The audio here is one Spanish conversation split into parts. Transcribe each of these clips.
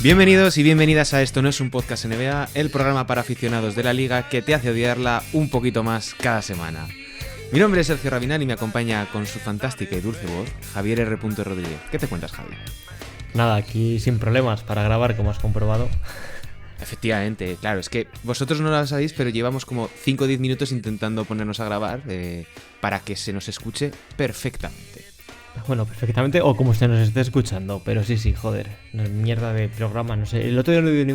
Bienvenidos y bienvenidas a Esto no es un podcast NBA, el programa para aficionados de la liga que te hace odiarla un poquito más cada semana. Mi nombre es Sergio Rabinal y me acompaña con su fantástica y dulce voz Javier R. Rodríguez. ¿Qué te cuentas, Javi? Nada, aquí sin problemas para grabar, como has comprobado. Efectivamente, claro, es que vosotros no lo sabéis, pero llevamos como 5 o 10 minutos intentando ponernos a grabar para que se nos escuche perfectamente. Bueno, perfectamente, o como se nos esté escuchando, pero sí, joder, mierda de programa, no sé. El otro día no dio ni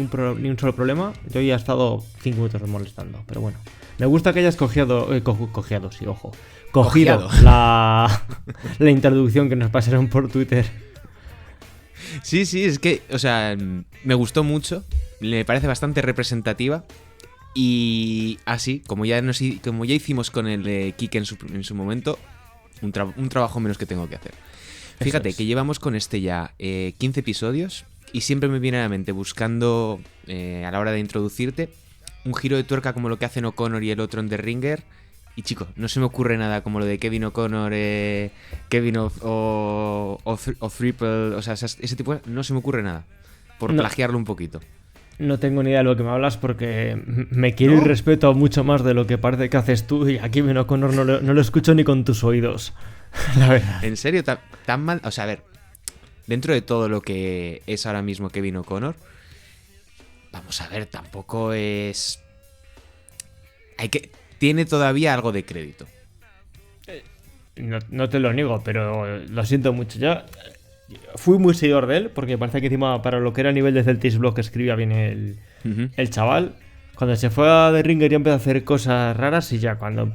un solo problema, yo ya he estado 5 minutos molestando, pero bueno. Me gusta que hayas cogido la introducción que nos pasaron por Twitter. Sí, es que, o sea, me gustó mucho, me parece bastante representativa y así, como ya hicimos con el de Kike en su momento, un trabajo menos que tengo que hacer. Fíjate que llevamos con este ya 15 episodios y siempre me viene a la mente buscando, a la hora de introducirte, un giro de tuerca como lo que hacen O'Connor y el otro en The Ringer. Y chico, no se me ocurre nada como lo de Kevin O'Connor, Kevin o Triple, o sea, ese tipo, no se me ocurre nada, por plagiarlo un poquito. No tengo ni idea de lo que me hablas porque me quiero y respeto mucho más de lo que parece que haces tú y a Kevin O'Connor no lo escucho ni con tus oídos, la verdad. ¿En serio? ¿Tan mal? O sea, a ver, dentro de todo lo que es ahora mismo Kevin O'Connor, vamos a ver, tampoco es... Tiene todavía algo de crédito. No te lo niego, pero lo siento mucho. Yo fui muy seguidor de él, porque parece que encima para lo que era a nivel de Celtics Blog escribía bien el chaval. Cuando se fue a The Ringer ya empezó a hacer cosas raras y ya cuando...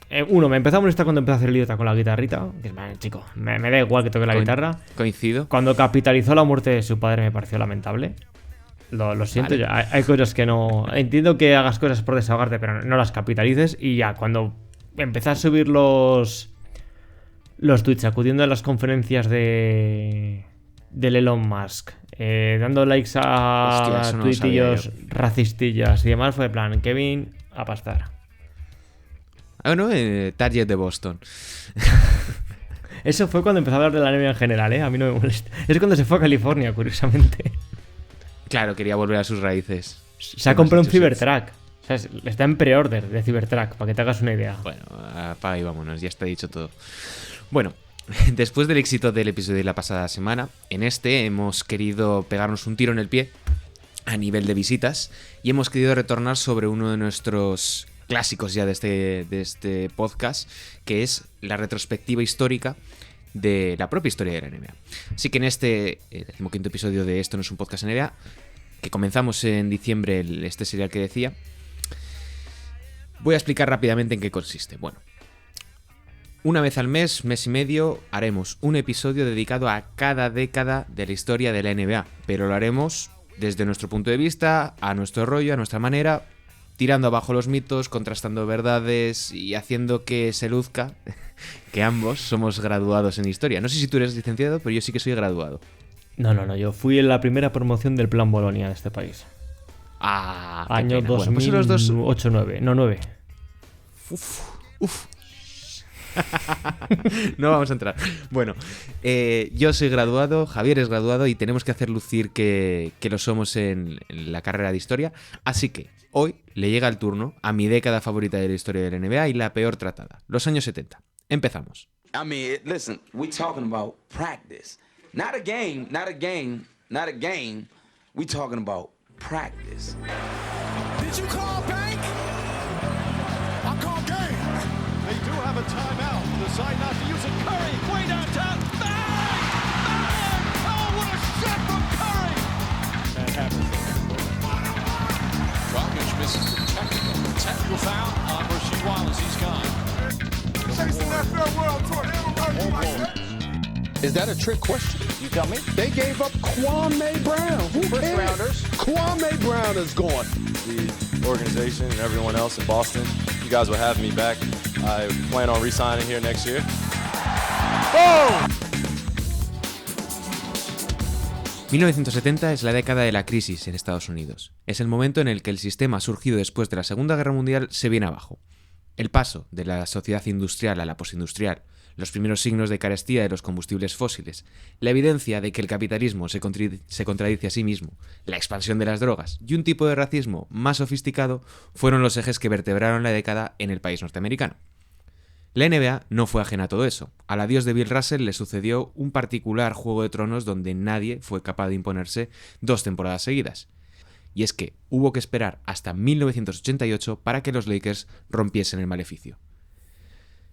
me empezó a molestar cuando empezó a hacer el idiota con la guitarrita. Que chico, me da igual que toque la guitarra. Coincido. Cuando capitalizó la muerte de su padre me pareció lamentable. Lo siento, vale. Ya, hay cosas que no... Entiendo que hagas cosas por desahogarte, pero no las capitalices. Y ya, cuando empecé a subir los tweets, acudiendo a las conferencias del Elon Musk, dando likes a tuitillos racistillas y demás, fue de plan, Kevin, a pastar. Ah, no, Target de Boston. Eso fue cuando empezó a hablar de la NBA en general, A mí no me molesta. Es cuando se fue a California, curiosamente. Claro, quería volver a sus raíces. Se ha comprado un Cybertruck. O sea, está en pre-order de Cybertruck, para que te hagas una idea. Bueno, apaga y vámonos, ya está dicho todo. Bueno, después del éxito del episodio de la pasada semana, en este hemos querido pegarnos un tiro en el pie a nivel de visitas y hemos querido retornar sobre uno de nuestros clásicos ya de este podcast, que es la retrospectiva histórica de la propia historia de la NBA. Así que en este 15º episodio de Esto no es un podcast NBA, que comenzamos en diciembre, este serial que decía, voy a explicar rápidamente en qué consiste. Bueno, una vez al mes y medio, haremos un episodio dedicado a cada década de la historia de la NBA, pero lo haremos desde nuestro punto de vista, a nuestro rollo, a nuestra manera, tirando abajo los mitos, contrastando verdades y haciendo que se luzca que ambos somos graduados en historia. No sé si tú eres licenciado, pero yo sí que soy graduado. No, yo fui en la primera promoción del Plan Bolonia de este país. Ah, año 2008-9. No, 9. Uf. No vamos a entrar. Bueno, yo soy graduado, Javier es graduado y tenemos que hacer lucir que lo somos en la carrera de historia. Así que hoy le llega el turno a mi década favorita de la historia de la NBA y la peor tratada, los años 70. Empezamos. I mean, listen, we talking about practice. Not a game. We talking about practice. Did you call bank? I call game. They do have a timeout. Decide not to use it. Curry, way downtown. Bang! Oh, what a shot from Curry! That happens. Dragic misses the technical foul on Rasheed Wallace. He's gone. Is that a trick question? You tell me. They gave up Kwame Brown. Who cares? Rounders. Kwame Brown is gone. The organization and everyone else in Boston, you guys will have me back. I plan on re-signing here next year. ¡Oh! 1970 es la década de la crisis en Estados Unidos. Es el momento en el que el sistema surgido después de la Segunda Guerra Mundial se viene abajo. El paso de la sociedad industrial a la postindustrial, los primeros signos de carestía de los combustibles fósiles, la evidencia de que el capitalismo se contradice a sí mismo, la expansión de las drogas y un tipo de racismo más sofisticado fueron los ejes que vertebraron la década en el país norteamericano. La NBA no fue ajena a todo eso. Al adiós de Bill Russell le sucedió un particular Juego de Tronos donde nadie fue capaz de imponerse 2 temporadas seguidas. Y es que hubo que esperar hasta 1988 para que los Lakers rompiesen el maleficio.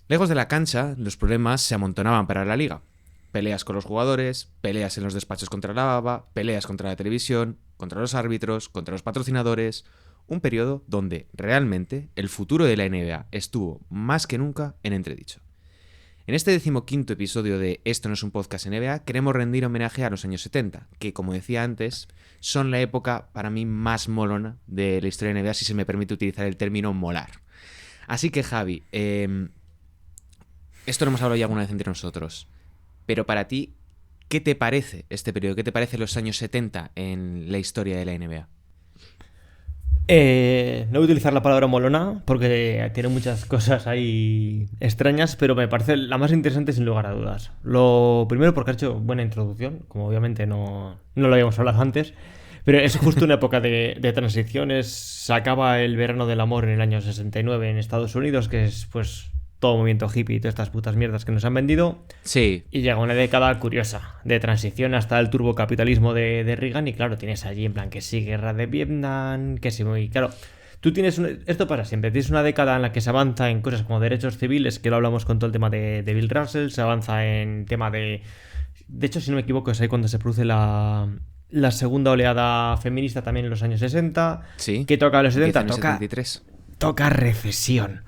Lejos de la cancha, los problemas se amontonaban para la liga. Peleas con los jugadores, peleas en los despachos contra la ABA, peleas contra la televisión, contra los árbitros, contra los patrocinadores. Un periodo donde realmente el futuro de la NBA estuvo más que nunca en entredicho. En este 15º episodio de Esto no es un podcast NBA queremos rendir homenaje a los años 70, que como decía antes, son la época para mí más molona de la historia de NBA, si se me permite utilizar el término molar. Así que Javi, esto lo hemos hablado ya alguna vez entre nosotros, pero para ti, ¿qué te parece este periodo? ¿Qué te parece los años 70 en la historia de la NBA? No voy a utilizar la palabra molona porque tiene muchas cosas ahí extrañas, pero me parece la más interesante sin lugar a dudas. Lo primero porque ha hecho buena introducción, como obviamente no lo habíamos hablado antes, pero es justo una época de transiciones. Se acaba el verano del amor en el año 69 en Estados Unidos, que es pues todo movimiento hippie y todas estas putas mierdas que nos han vendido. Sí. Y llega una década curiosa de transición hasta el turbocapitalismo de Reagan. Y claro, tienes allí en plan que sí, guerra de Vietnam, que sí, muy claro. Tú tienes esto pasa siempre. Tienes una década en la que se avanza en cosas como derechos civiles, que lo hablamos con todo el tema de Bill Russell. Se avanza en tema de hecho, si no me equivoco, es ahí cuando se produce la segunda oleada feminista también en los años 60. Sí. Que toca los 70, en el 73. Toca recesión.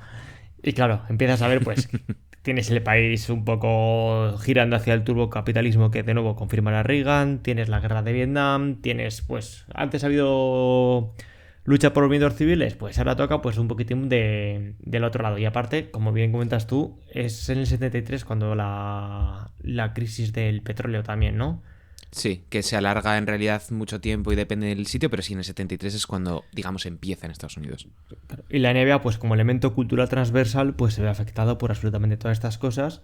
Y claro, empiezas a ver, pues, tienes el país un poco girando hacia el turbocapitalismo que de nuevo confirmará Reagan, tienes la guerra de Vietnam, tienes, pues, antes ha habido lucha por los medios civiles, pues ahora toca, pues, un poquitín del otro lado. Y aparte, como bien comentas tú, es en el 73 cuando la crisis del petróleo también, ¿no? Sí, que se alarga en realidad mucho tiempo y depende del sitio, pero sí, en el 73 es cuando, digamos, empieza en Estados Unidos. Y la NBA, pues como elemento cultural transversal, pues se ve afectado por absolutamente todas estas cosas.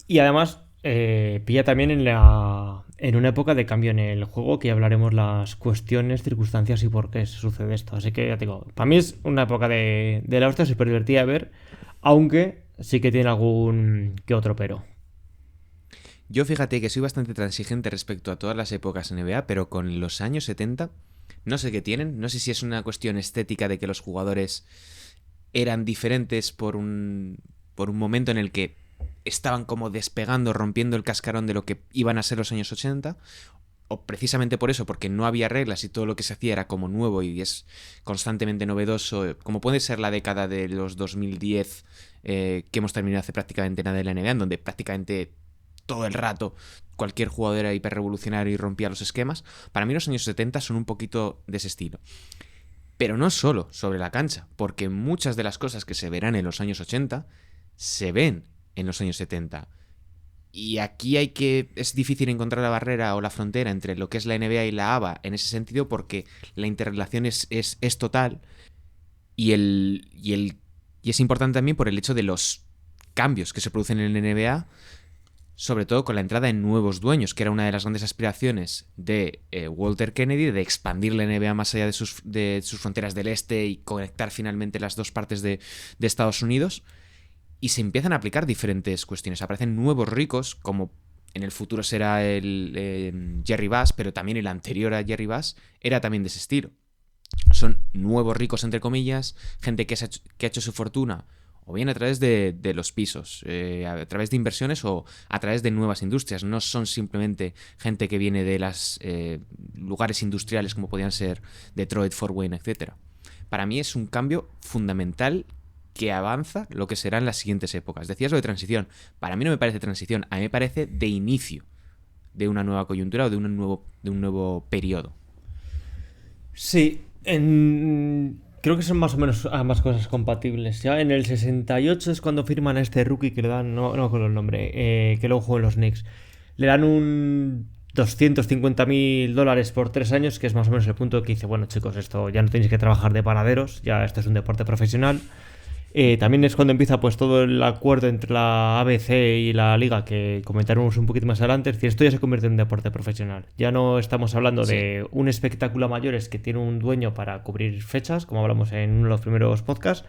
Y además, pilla también en una época de cambio en el juego, que ya hablaremos las cuestiones, circunstancias y por qué sucede esto. Así que ya te digo, para mí es una época de la hostia, súper divertida de ver, aunque sí que tiene algún que otro pero. Yo fíjate que soy bastante transigente respecto a todas las épocas NBA, pero con los años 70 no sé qué tienen. No sé si es una cuestión estética de que los jugadores eran diferentes por un momento en el que estaban como despegando, rompiendo el cascarón de lo que iban a ser los años 80, o precisamente por eso, porque no había reglas y todo lo que se hacía era como nuevo y es constantemente novedoso, como puede ser la década de los 2010 que hemos terminado hace prácticamente nada de la NBA, en donde prácticamente todo el rato cualquier jugador era hiperrevolucionario y rompía los esquemas. Para mí los años 70 son un poquito de ese estilo. Pero no solo sobre la cancha, porque muchas de las cosas que se verán en los años 80 se ven en los años 70. Y aquí es difícil encontrar la barrera o la frontera entre lo que es la NBA y la ABA en ese sentido, porque la interrelación es total y es importante también por el hecho de los cambios que se producen en la NBA, sobre todo con la entrada de nuevos dueños, que era una de las grandes aspiraciones de Walter Kennedy, de expandir la NBA más allá de sus fronteras del este y conectar finalmente las dos partes de Estados Unidos. Y se empiezan a aplicar diferentes cuestiones. Aparecen nuevos ricos, como en el futuro será el Jerry Buss, pero también el anterior a Jerry Buss era también de ese estilo. Son nuevos ricos, entre comillas, gente que ha hecho su fortuna o bien a través de los pisos, a través de inversiones o a través de nuevas industrias. No son simplemente gente que viene de los lugares industriales como podían ser Detroit, Fort Wayne, etc. Para mí es un cambio fundamental que avanza lo que serán las siguientes épocas. Decías lo de transición. Para mí no me parece transición, a mí me parece de inicio de una nueva coyuntura o de un nuevo periodo. Sí, creo que son más o menos ambas cosas compatibles. Ya en el 68 es cuando firman a este rookie que le dan, no me acuerdo el nombre, que luego jugó en los Knicks. Le dan un $250,000 por 3 años, que es más o menos el punto que dice, bueno chicos, esto ya no tenéis que trabajar de panaderos, ya esto es un deporte profesional. También es cuando empieza pues todo el acuerdo entre la ABC y la Liga, que comentaremos un poquito más adelante. Es decir, esto ya se convierte en un deporte profesional. Ya no estamos hablando de un espectáculo a mayores que tiene un dueño para cubrir fechas, como hablamos en uno de los primeros podcasts.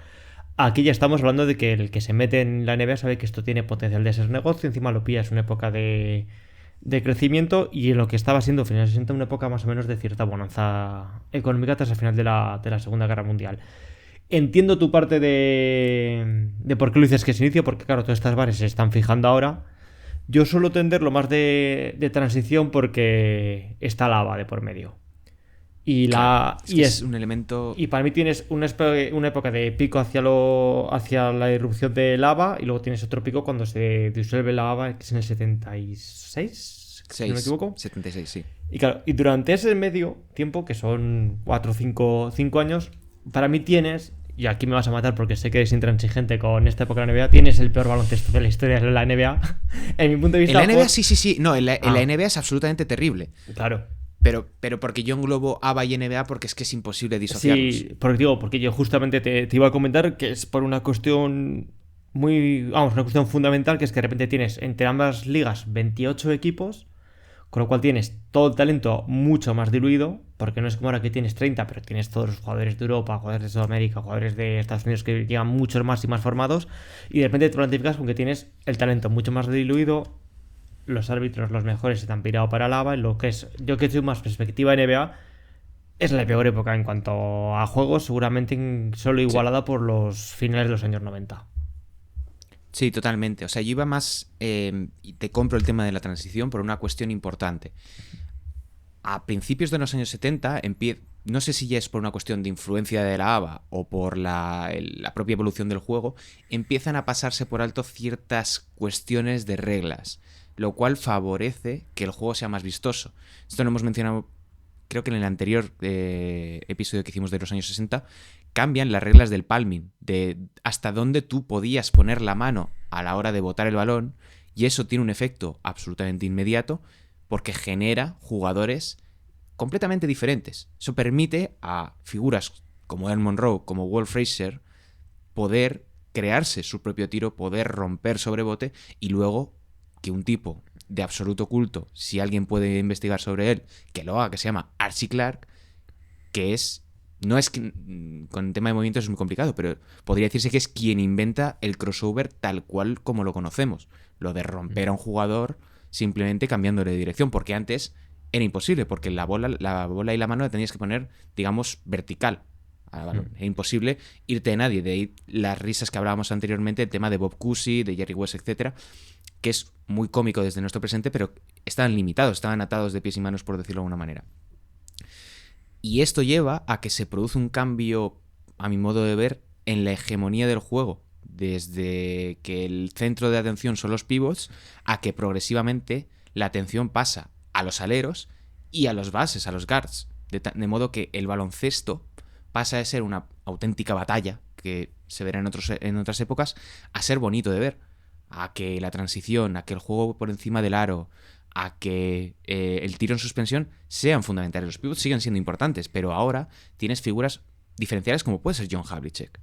Aquí ya estamos hablando de que el que se mete en la NBA sabe que esto tiene potencial de ser negocio. Encima lo pilla, es una época de crecimiento, y en lo que estaba siendo finales de 60 una época más o menos de cierta bonanza económica tras el final de la Segunda Guerra Mundial. Entiendo tu parte de por qué lo dices que es inicio, porque claro, todas estas bares se están fijando ahora. Yo suelo tenderlo más de transición porque está la ABA de por medio. Y es un elemento. Y para mí tienes una época de pico hacia la irrupción de lava, y luego tienes otro pico cuando se disuelve la lava, que es en el 76, si no me equivoco. 76, sí. Y claro, y durante ese medio tiempo, que son 4 o 5 años, para mí tienes, y aquí me vas a matar porque sé que eres intransigente con esta época de la NBA, tienes el peor baloncesto de la historia de la NBA. En mi punto de vista. En la NBA sí. No, en la NBA es absolutamente terrible. Claro. Pero porque yo englobo ABA y NBA porque es que es imposible disociarlos. Sí, porque yo justamente te iba a comentar que es por una cuestión una cuestión fundamental, que es que de repente tienes entre ambas ligas 28 equipos, con lo cual tienes todo el talento mucho más diluido, porque no es como ahora que tienes 30, pero tienes todos los jugadores de Europa, jugadores de Sudamérica, jugadores de Estados Unidos que llegan muchos más y más formados, y de repente te planificas con que tienes el talento mucho más diluido. Los árbitros, los mejores, están pirados para lava. En lo que es, yo que soy más perspectiva NBA, es la peor época en cuanto a juegos, seguramente solo igualada por los finales de los años 90. Sí, totalmente. O sea, yo iba más, y te compro el tema de la transición por una cuestión importante. A principios de los años 70, no sé si ya es por una cuestión de influencia de la ABA o por la propia evolución del juego, empiezan a pasarse por alto ciertas cuestiones de reglas, lo cual favorece que el juego sea más vistoso. Esto lo hemos mencionado, creo que en el anterior episodio que hicimos de los años 60, cambian las reglas del palming, de hasta dónde tú podías poner la mano a la hora de botar el balón, y eso tiene un efecto absolutamente inmediato porque genera jugadores completamente diferentes. Eso permite a figuras como Earl Monroe, como Walt Frazier, poder crearse su propio tiro, poder romper sobre bote, y luego que un tipo de absoluto culto, si alguien puede investigar sobre él, que lo haga, que se llama Archie Clark, que no es que con el tema de movimientos es muy complicado, pero podría decirse que es quien inventa el crossover tal cual como lo conocemos, lo de romper a un jugador simplemente cambiándole de dirección, porque antes era imposible, porque la bola y la mano la tenías que poner, digamos, vertical al balón. Era imposible irte de nadie. De ahí las risas que hablábamos anteriormente, el tema de Bob Cousy, de Jerry West, etcétera, que es muy cómico desde nuestro presente, pero estaban limitados, estaban atados de pies y manos, por decirlo de alguna manera. Y esto lleva a que se produce un cambio, a mi modo de ver, en la hegemonía del juego, desde que el centro de atención son los pivots, a que progresivamente la atención pasa a los aleros y a los bases, a los guards, de modo que el baloncesto pasa de ser una auténtica batalla, que se verá en otras épocas, a ser bonito de ver, a que la transición, a que el juego por encima del aro, a que el tiro en suspensión sean fundamentales. Los pivots siguen siendo importantes, pero ahora tienes figuras diferenciales como puede ser John Havlicek.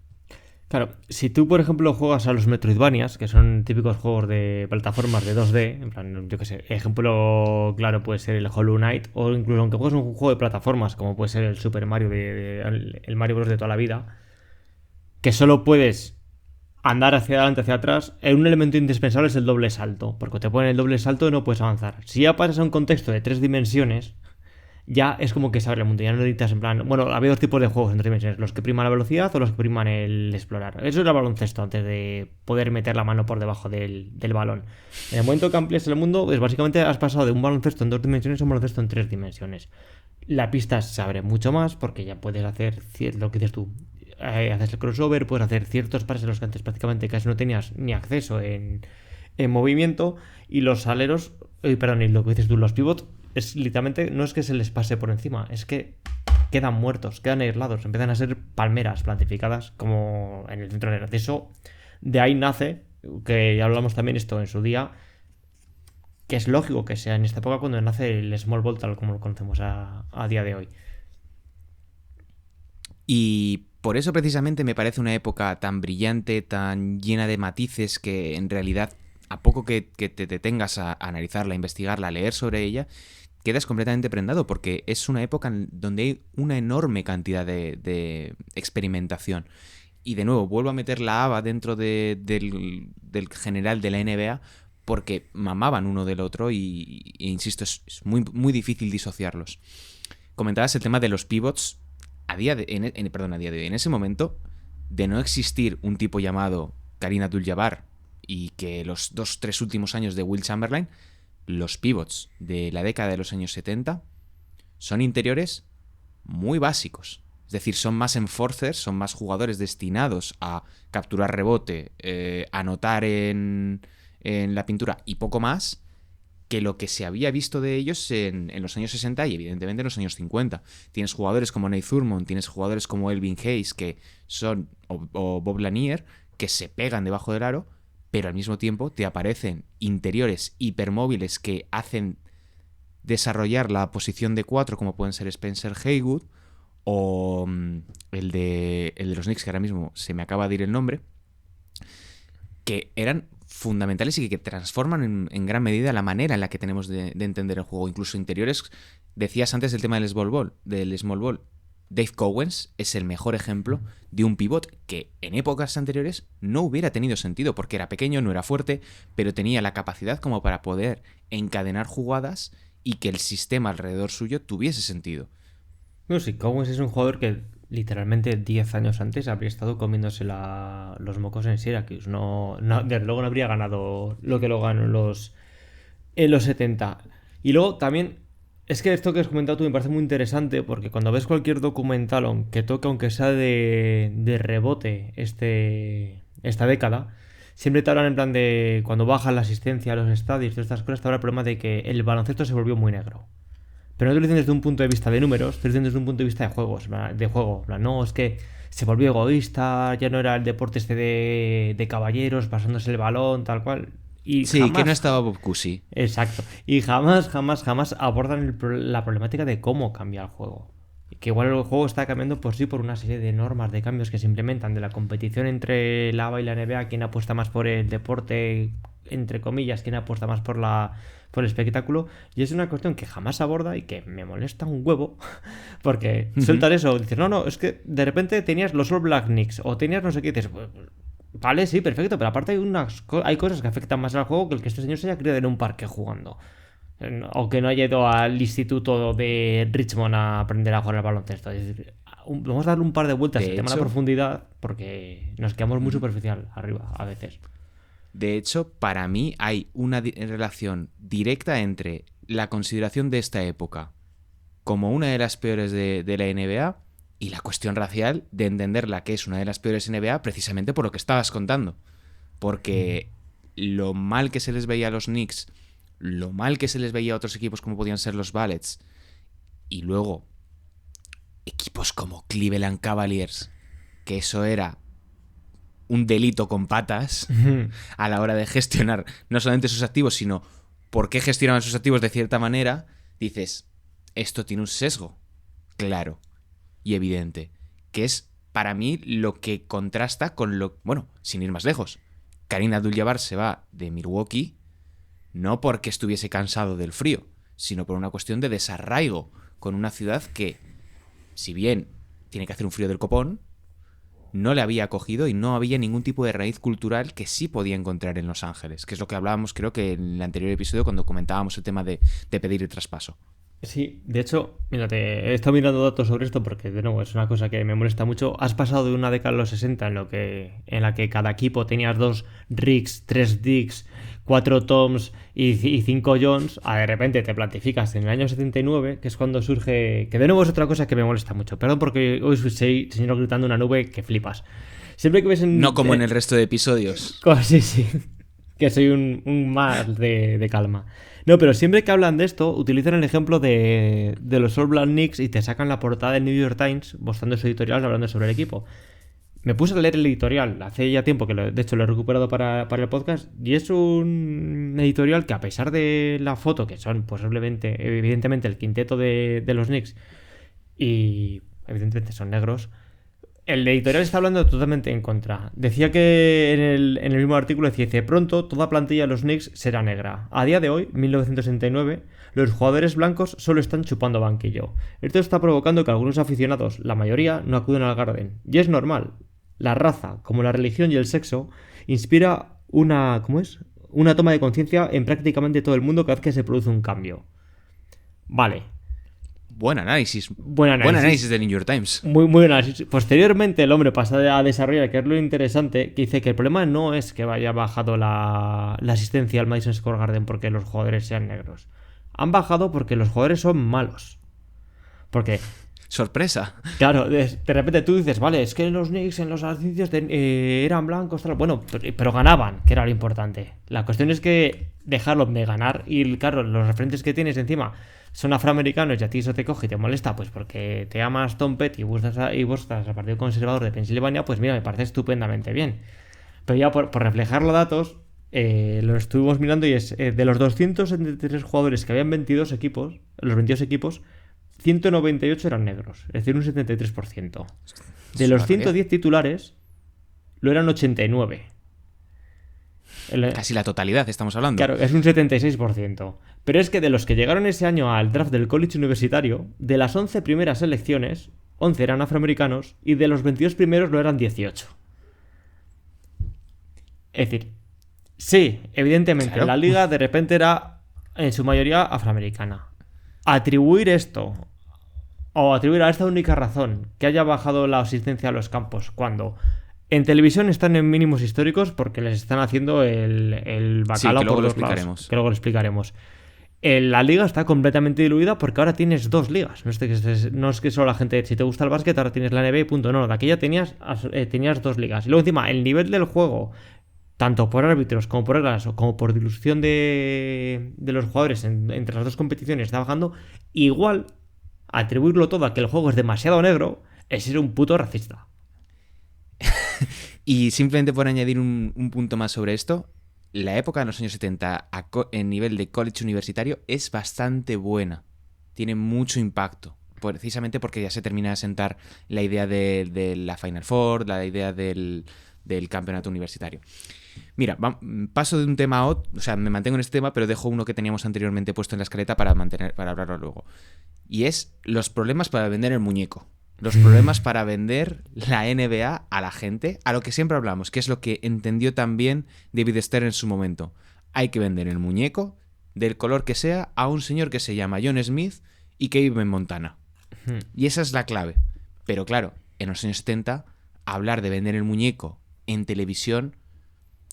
Claro, si tú, por ejemplo, juegas a los Metroidvanias, que son típicos juegos de plataformas de 2D, en plan, yo qué sé, ejemplo claro puede ser el Hollow Knight, o incluso aunque juegues un juego de plataformas, como puede ser el Super Mario, el Mario Bros. De toda la vida, que solo puedes andar hacia adelante, hacia atrás, un elemento indispensable es el doble salto, porque te ponen el doble salto y no puedes avanzar. Si ya pasas a un contexto de 3 dimensiones, ya es como que se abre el mundo, ya no necesitas en plan... Bueno, había dos tipos de juegos en 3 dimensiones, los que priman la velocidad o los que priman el explorar. Eso era baloncesto antes de poder meter la mano por debajo del balón. En el momento que amplias el mundo, pues básicamente has pasado de un baloncesto en 2 dimensiones a un baloncesto en 3 dimensiones. La pista se abre mucho más porque ya puedes hacer lo que dices tú. Haces el crossover, puedes hacer ciertos pases en los que antes prácticamente casi no tenías ni acceso en movimiento, y los aleros, y lo que dices tú, los pivots, es literalmente, no es que se les pase por encima, es que quedan muertos, quedan aislados, empiezan a ser palmeras plantificadas como en el centro del acceso. De ahí nace, que ya hablamos también esto en su día, que es lógico que sea en esta época cuando nace el small ball tal como lo conocemos a día de hoy. Y por eso precisamente me parece una época tan brillante, tan llena de matices, que en realidad, a poco que te detengas a analizarla, a investigarla, a leer sobre ella, quedas completamente prendado, porque es una época donde hay una enorme cantidad de experimentación. Y de nuevo, vuelvo a meter la ABA dentro del general de la NBA, porque mamaban uno del otro y insisto, es muy, muy difícil disociarlos. Comentabas el tema de los pivots. A día de hoy, en ese momento, de no existir un tipo llamado Kareem Abdul-Jabbar y que los 2-3 últimos años de Wilt Chamberlain, los pivots de la década de los años 70 son interiores muy básicos. Es decir, son más enforcers, son más jugadores destinados a capturar rebote, anotar en la pintura y poco más, que lo que se había visto de ellos en los años 60 y evidentemente en los años 50. Tienes jugadores como Nate Thurmond, tienes jugadores como Elvin Hayes, que son, o Bob Lanier, que se pegan debajo del aro, pero al mismo tiempo te aparecen interiores hipermóviles que hacen desarrollar la posición de 4, como pueden ser Spencer Haywood o el de los Knicks, que ahora mismo se me acaba de ir el nombre, que eran fundamentales y que transforman en gran medida la manera en la que tenemos de entender el juego. Incluso interiores, decías antes del tema del small ball. Dave Cowens es el mejor ejemplo de un pivot que en épocas anteriores no hubiera tenido sentido, porque era pequeño, no era fuerte, pero tenía la capacidad como para poder encadenar jugadas y que el sistema alrededor suyo tuviese sentido. No, sí, Cowens es un jugador que literalmente 10 años antes habría estado comiéndose los mocos en Syracuse. No, desde luego no habría ganado lo que lo ganó en los 70. Y luego también, es que esto que has comentado tú me parece muy interesante, porque cuando ves cualquier documental que toque, aunque sea de rebote esta década, siempre te hablan en plan de cuando baja la asistencia a los estadios, todas estas cosas, te habla el problema de que el baloncesto se volvió muy negro. Pero no te lo dicen desde un punto de vista de números, te lo dicen desde un punto de vista de juego. No, es que se volvió egoísta, ya no era el deporte de caballeros, pasándose el balón, tal cual. Y sí, jamás, que no estaba Bob Cousy. Exacto. Y jamás abordan la problemática de cómo cambia el juego. Que igual el juego está cambiando por sí por una serie de normas, de cambios que se implementan, de la competición entre la ABA y la NBA, quién apuesta más por el deporte, entre comillas, quién apuesta más por el espectáculo, y es una cuestión que jamás aborda y que me molesta un huevo, porque sueltan eso, dices, no, es que de repente tenías los All Black Knicks, o tenías no sé qué, dices, vale, sí, perfecto, pero aparte hay cosas que afectan más al juego que el que este señor se haya criado en un parque jugando, o que no haya ido al instituto de Richmond a aprender a jugar al baloncesto. Es decir, vamos a darle un par de vueltas al tema de la profundidad, porque nos quedamos muy superficial arriba a veces. De hecho, para mí hay una relación directa entre la consideración de esta época como una de las peores de la NBA y la cuestión racial de entenderla que es una de las peores NBA precisamente por lo que estabas contando. Porque lo mal que se les veía a los Knicks, lo mal que se les veía a otros equipos como podían ser los Bullets, y luego equipos como Cleveland Cavaliers, que eso era un delito con patas a la hora de gestionar no solamente sus activos, sino por qué gestionaban sus activos de cierta manera, dices, esto tiene un sesgo claro y evidente, que es para mí lo que contrasta con sin ir más lejos, Kareem Abdul-Jabbar se va de Milwaukee no porque estuviese cansado del frío, sino por una cuestión de desarraigo con una ciudad que, si bien tiene que hacer un frío del copón, no le había acogido y no había ningún tipo de raíz cultural que sí podía encontrar en Los Ángeles, que es lo que hablábamos creo que en el anterior episodio cuando comentábamos el tema de pedir el traspaso. Sí, de hecho, mírate, he estado mirando datos sobre esto porque de nuevo es una cosa que me molesta mucho. Has pasado de una década de los 60 en la que cada equipo tenías 2 Ricks, 3 Dicks, 4 Toms y 5 Jones, a de repente te planificas en el año 79, que es cuando surge, que de nuevo es otra cosa que me molesta mucho. Perdón porque hoy soy señor gritando una nube que flipas. Siempre que ves no como en el resto de episodios. Sí, que soy un mar de calma. No, pero siempre que hablan de esto, utilizan el ejemplo de los All Black Knicks y te sacan la portada del New York Times mostrando su editorial hablando sobre el equipo. Me puse a leer el editorial hace ya tiempo, que de hecho lo he recuperado para el podcast, y es un editorial que, a pesar de la foto, que son evidentemente el quinteto de los Knicks, y evidentemente son negros, El editorial está hablando totalmente en contra. Decía que en el mismo artículo dice, pronto toda plantilla de los Knicks será negra. A día de hoy, 1969, los jugadores blancos solo están chupando banquillo. Esto está provocando que algunos aficionados, la mayoría, no acuden al Garden. Y es normal. La raza, como la religión y el sexo, inspira una toma de conciencia en prácticamente todo el mundo cada vez que se produce un cambio. Vale. Buen análisis. Buen análisis del New York Times. Muy buen análisis. Posteriormente el hombre pasa a desarrollar, que es lo interesante, que dice que el problema no es que haya bajado la asistencia al Madison Square Garden porque los jugadores sean negros. Han bajado porque los jugadores son malos. Porque... Sorpresa. Claro, de repente tú dices, vale, es que los Knicks en los ejercicios eran blancos, tal. Bueno, pero ganaban, que era lo importante. La cuestión es que dejarlo de ganar y, claro, los referentes que tienes encima son afroamericanos y a ti eso te coge y te molesta, pues porque te amas Tom Petty y vos estás al Partido Conservador de Pensilvania, pues mira, me parece estupendamente bien. Pero ya por reflejar los datos, lo estuvimos mirando y es de los 273 jugadores que habían 22 equipos, los 22 equipos, 198 eran negros, es decir, un 73%. De los 110 titulares, lo eran 89. Casi la totalidad, estamos hablando. Claro, es un 76%. Pero es que de los que llegaron ese año al draft del college universitario, de las 11 primeras selecciones, 11 eran afroamericanos y de los 22 primeros lo eran 18. Es decir, sí, evidentemente, claro, la liga de repente era en su mayoría afroamericana. Atribuir esto, o atribuir a esta única razón que haya bajado la asistencia a los campos, cuando en televisión están en mínimos históricos porque les están haciendo el bacalao sí, por dos lados, que luego lo explicaremos. La liga está completamente diluida porque ahora tienes dos ligas. No es que solo la gente, si te gusta el básquet, ahora tienes la NBA y punto. No, de aquí ya tenías dos ligas. Y luego encima, el nivel del juego, tanto por árbitros como por reglas, como por dilución de los jugadores entre las dos competiciones, está bajando. Igual, atribuirlo todo a que el juego es demasiado negro es ser un puto racista. Y simplemente por añadir un punto más sobre esto, la época de los años 70 en nivel de college universitario es bastante buena. Tiene mucho impacto, precisamente porque ya se termina de asentar la idea de la Final Four, la idea del campeonato universitario. Mira, paso de un tema a otro, o sea, me mantengo en este tema, pero dejo uno que teníamos anteriormente puesto en la escaleta para hablarlo luego. Y es los problemas para vender el muñeco. Los problemas para vender la NBA a la gente, a lo que siempre hablamos, que es lo que entendió también David Stern en su momento. Hay que vender el muñeco, del color que sea, a un señor que se llama John Smith y que vive en Montana. Y esa es la clave. Pero claro, en los años 70, hablar de vender el muñeco en televisión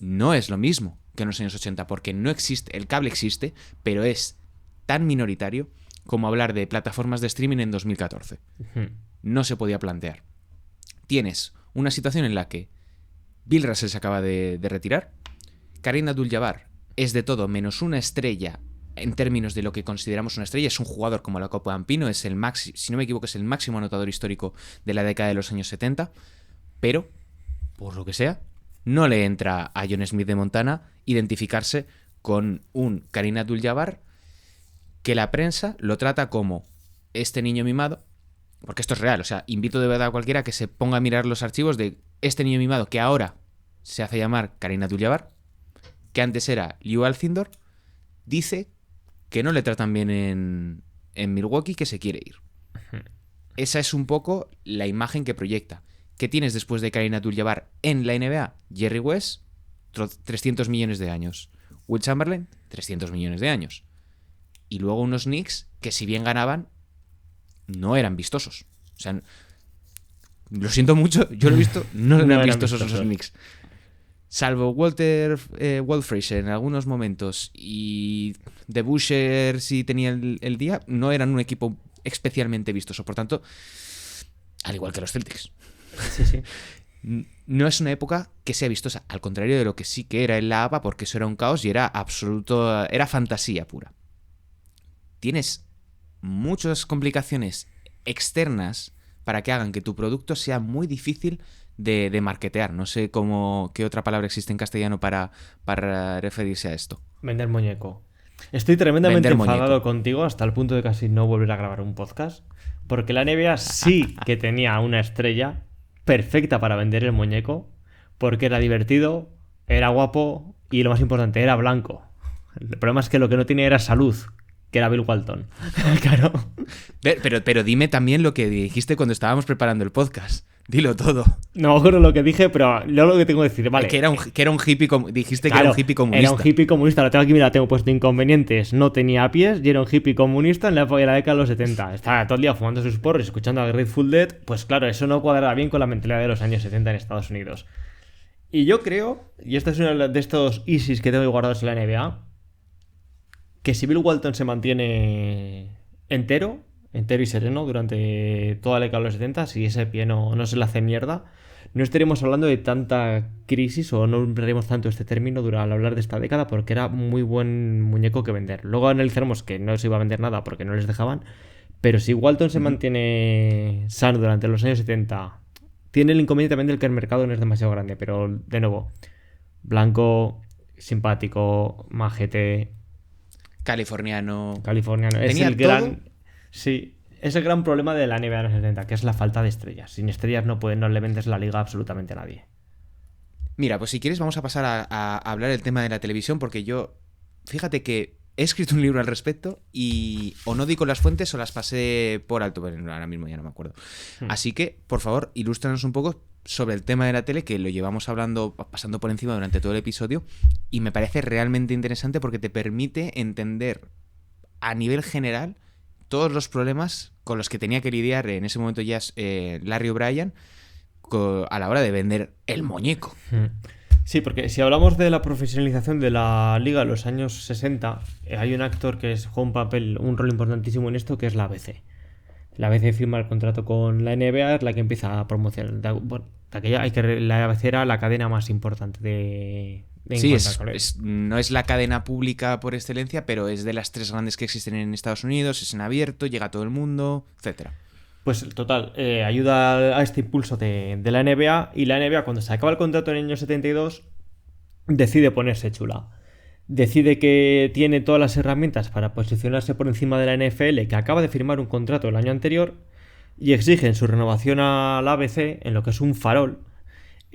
no es lo mismo que en los años 80, porque no existe, el cable existe, pero es tan minoritario como hablar de plataformas de streaming en 2014. No se podía plantear. Tienes una situación en la que Bill Russell se acaba de retirar, Kareem Abdul-Jabbar es de todo menos una estrella en términos de lo que consideramos una estrella, es un jugador como la Copa Ampino, es el si no me equivoco es el máximo anotador histórico de la década de los años 70, pero, por lo que sea, no le entra a John Smith de Montana identificarse con un Kareem Abdul-Jabbar que la prensa lo trata como este niño mimado. Porque esto es real, o sea, invito de verdad a cualquiera que se ponga a mirar los archivos de este niño mimado que ahora se hace llamar Kareem Abdul-Jabbar, que antes era Lew Alcindor, dice que no le tratan bien en Milwaukee, que se quiere ir. Esa es un poco la imagen que proyecta. ¿Qué tienes después de Kareem Abdul-Jabbar en la NBA? Jerry West, 300 millones de años. Will Chamberlain, 300 millones de años. Y luego unos Knicks que, si bien ganaban, no eran vistosos. O sea, lo siento mucho, yo lo he visto, no eran vistosos esos Knicks. Salvo Walt Frazier en algunos momentos y The Butcher si tenía el día, no eran un equipo especialmente vistoso. Por tanto, al igual que los Celtics. Sí. No es una época que sea vistosa, al contrario de lo que sí que era en la ABA, porque eso era un caos y era fantasía pura. Tienes muchas complicaciones externas para que hagan que tu producto sea muy difícil de marketear. No sé qué otra palabra existe en castellano para referirse a esto. Vender muñeco. Estoy tremendamente enfadado contigo hasta el punto de casi no volver a grabar un podcast, porque la NBA sí que tenía una estrella perfecta para vender el muñeco, porque era divertido, era guapo y lo más importante, era blanco. El problema es que lo que no tenía era salud, que era Bill Walton. Claro. Pero dime también lo que dijiste cuando estábamos preparando el podcast. Dilo todo. No me acuerdo lo que dije, pero yo lo que tengo que decir, vale. Que era un hippie, dijiste que Claro, era un hippie comunista. Era un hippie comunista, lo tengo aquí, mira, tengo puesto inconvenientes, no tenía pies y era un hippie comunista en la época de la década de los 70. Estaba todo el día fumando sus porros y escuchando a Grateful Dead, pues claro, eso no cuadraba bien con la mentalidad de los años 70 en Estados Unidos. Y yo creo, y este es uno de estos ISIS que tengo guardados en la NBA, que si Bill Walton se mantiene entero y sereno durante toda la década de los 70, si ese pie no se le hace mierda, no estaríamos hablando de tanta crisis o no emplearíamos tanto este término al hablar de esta década, porque era muy buen muñeco que vender. Luego analizaremos que no se iba a vender nada porque no les dejaban, pero si Walton se mantiene sano durante los años 70, tiene el inconveniente también del que el mercado no es demasiado grande, pero de nuevo, blanco, simpático, majete, Californiano. Es Tenía el todo. gran... Sí, es el gran problema de la NBA de los 70, que es la falta de estrellas. Sin estrellas no le vendes la liga a absolutamente a nadie. Mira, pues si quieres vamos a pasar a hablar del tema de la televisión, porque yo, fíjate que he escrito un libro al respecto y o no di con las fuentes o las pasé por alto, pero ahora mismo ya no me acuerdo. Así que, por favor, ilústranos un poco sobre el tema de la tele, que lo llevamos hablando, pasando por encima durante todo el episodio, y me parece realmente interesante porque te permite entender a nivel general todos los problemas con los que tenía que lidiar en ese momento ya Larry O'Brien a la hora de vender el muñeco. Sí, porque si hablamos de la profesionalización de la liga en los años 60, hay un actor que juega un rol importantísimo en esto, que es la ABC. La ABC firma el contrato con la NBA, es la que empieza a promocionar. La ABC era la cadena más importante de Sí, no es la cadena pública por excelencia, pero es de las 3 grandes que existen en Estados Unidos, es en abierto, llega a todo el mundo, etcétera. Pues total, ayuda a este impulso de la NBA, y la NBA, cuando se acaba el contrato en el año 72, decide ponerse chula. Decide que tiene todas las herramientas para posicionarse por encima de la NFL, que acaba de firmar un contrato el año anterior, y exigen su renovación a la ABC en lo que es un farol,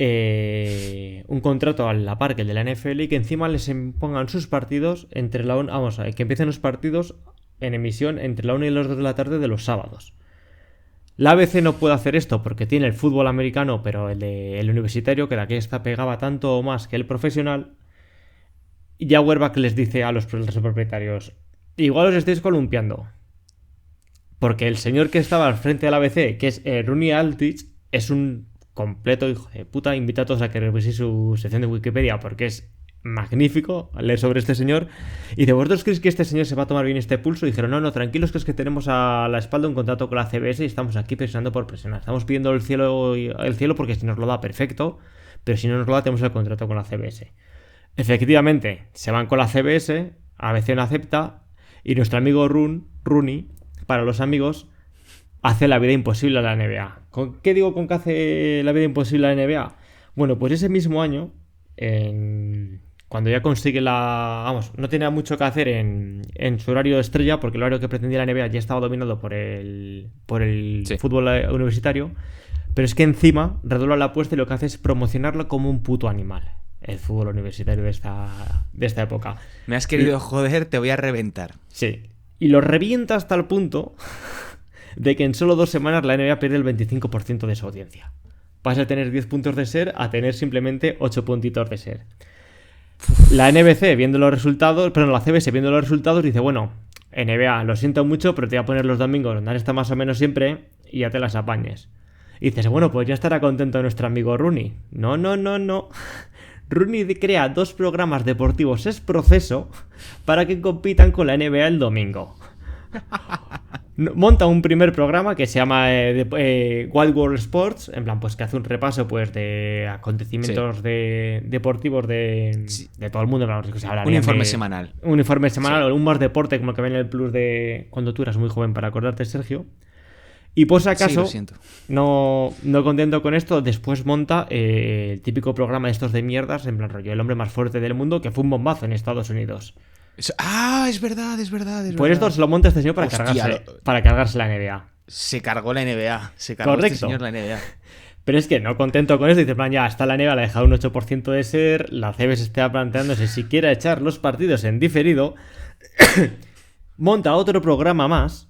un contrato a la par que el de la NFL, y que encima les impongan sus partidos entre que empiecen los partidos en emisión entre la 1 y las 2 de la tarde de los sábados. La ABC no puede hacer esto porque tiene el fútbol americano, pero el universitario, que de aquí pegaba tanto o más que el profesional. Y ya Auerbach les dice a los propietarios: igual os estáis columpiando, porque el señor que estaba al frente de la ABC, que es Rooney Aldrich, es un completo hijo de puta. Invito a todos a que reviséis su sección de Wikipedia porque es magnífico leer sobre este señor. Y de vosotros creéis que este señor se va a tomar bien este pulso, y dijeron: no, tranquilos, que es que tenemos a la espalda un contrato con la CBS y estamos aquí presionando por presionar. Estamos pidiendo el cielo porque si nos lo da, perfecto, pero si no nos lo da, tenemos el contrato con la CBS. Efectivamente, se van con la CBS, ABC no acepta, y nuestro amigo Rooney, para los amigos, hace la vida imposible a la NBA. ¿Qué digo con que hace la vida imposible a la NBA? Bueno, pues ese mismo año, cuando ya consigue no tenía mucho que hacer en su horario de estrella, porque el horario que pretendía la NBA ya estaba dominado por el Sí. fútbol universitario, pero es que encima redobla la apuesta y lo que hace es promocionarlo como un puto animal, el fútbol universitario de esta época. Me has querido joder, te voy a reventar. Sí, y lo revienta hasta el punto de que en solo 2 semanas la NBA pierde el 25% de su audiencia. Pasa a tener 10 puntos de ser a tener simplemente 8 puntitos de ser. La CBS viendo los resultados, dice: bueno, NBA, lo siento mucho, pero te voy a poner los domingos donde está más o menos siempre y ya te las apañes. Y dices: bueno, pues ya estará contento nuestro amigo Rooney. No. Rooney crea 2 programas deportivos es proceso para que compitan con la NBA el domingo. Monta un primer programa que se llama Wild World Sports, en plan, pues que hace un repaso pues de acontecimientos deportivos de todo el mundo. Un informe semanal. Un informe semanal, Sí. o un más deporte, como el que ven en el Plus de cuando tú eras muy joven, para acordarte, Sergio. Y por si acaso, Sí, lo siento. no contento con esto, después monta el típico programa de estos de mierdas, en plan rollo, el hombre más fuerte del mundo, que fue un bombazo en Estados Unidos. Es verdad. Pues esto se lo monta este señor para Hostia, cargarse la NBA. Se cargó la NBA. Se cargó Correcto. este señor la NBA. Pero es que no contento con eso, dice, plan, ya está la NBA, la ha dejado un 8% de ser, la CB se está planteándose si quiere echar los partidos en diferido, monta otro programa más,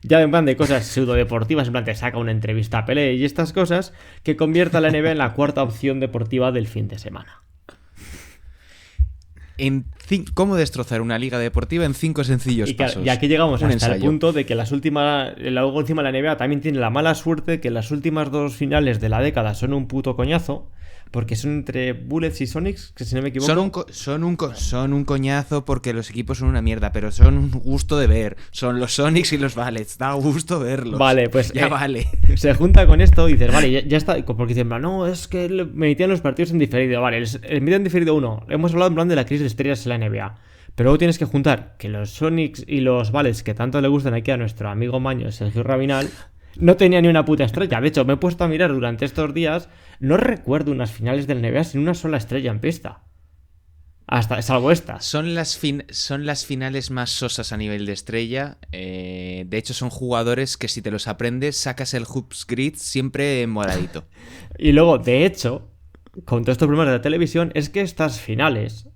ya en plan de cosas pseudodeportivas, en plan te saca una entrevista a Pelé y estas cosas, que convierta a la NBA en la cuarta opción deportiva del fin de semana. ¿Cómo destrozar una liga deportiva en 5 sencillos Y claro, pasos? y aquí llegamos Un hasta el ensayo. punto de que luego encima la NBA también tiene la mala suerte que las últimas 2 finales de la década son un puto coñazo, porque son entre Bullets y Sonics, que si no me equivoco... Son un coñazo porque los equipos son una mierda, pero son un gusto de ver. Son los Sonics y los Bullets. Da gusto verlos. Vale, pues ya vale. Se junta con esto y dices, vale, ya está. Porque dicen, no, es que me metían los partidos en diferido. Vale, el medio en diferido 1. Hemos hablado en plan de la crisis de estrellas en la NBA. Pero luego tienes que juntar que los Sonics y los Bullets, que tanto le gustan aquí a nuestro amigo Maño, Sergio Rabinal, no tenía ni una puta estrella. De hecho, me he puesto a mirar durante estos días. No recuerdo unas finales del NBA sin una sola estrella en pista. Salvo estas. Son las finales más sosas a nivel de estrella. De hecho, son jugadores que si te los aprendes, sacas el hoops grid siempre moradito. Y luego, de hecho, con todos estos problemas de la televisión, es que estas finales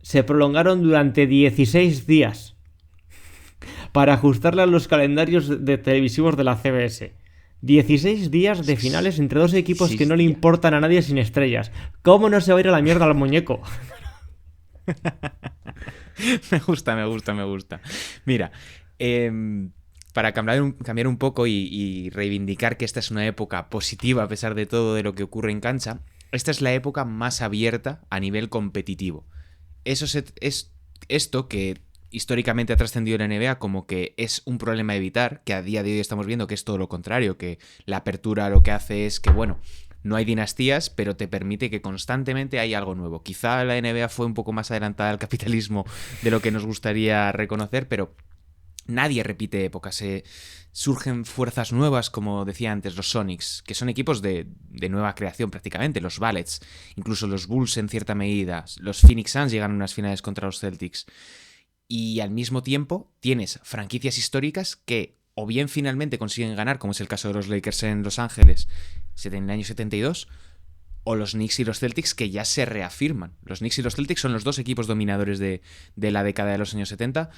se prolongaron durante 16 días. Para ajustarle a los calendarios televisivos de la CBS. 16 días de finales entre 2 equipos que no le importan a nadie sin estrellas. ¿Cómo no se va a ir a la mierda al muñeco? Me gusta. Mira, para cambiar un poco y reivindicar que esta es una época positiva a pesar de todo de lo que ocurre en cancha, esta es la época más abierta a nivel competitivo. Eso es esto que históricamente ha trascendido en la NBA como que es un problema a evitar, que a día de hoy estamos viendo que es todo lo contrario, que la apertura lo que hace es que, bueno, no hay dinastías, pero te permite que constantemente hay algo nuevo. Quizá la NBA fue un poco más adelantada al capitalismo de lo que nos gustaría reconocer, pero nadie repite épocas. Surgen fuerzas nuevas, como decía antes, los Sonics, que son equipos de nueva creación prácticamente, los Bullets, incluso los Bulls en cierta medida, los Phoenix Suns llegan a unas finales contra los Celtics. Y al mismo tiempo tienes franquicias históricas que o bien finalmente consiguen ganar, como es el caso de los Lakers en Los Ángeles en el año 72, o los Knicks y los Celtics que ya se reafirman. Los Knicks y los Celtics son los 2 equipos dominadores de la década de los años 70,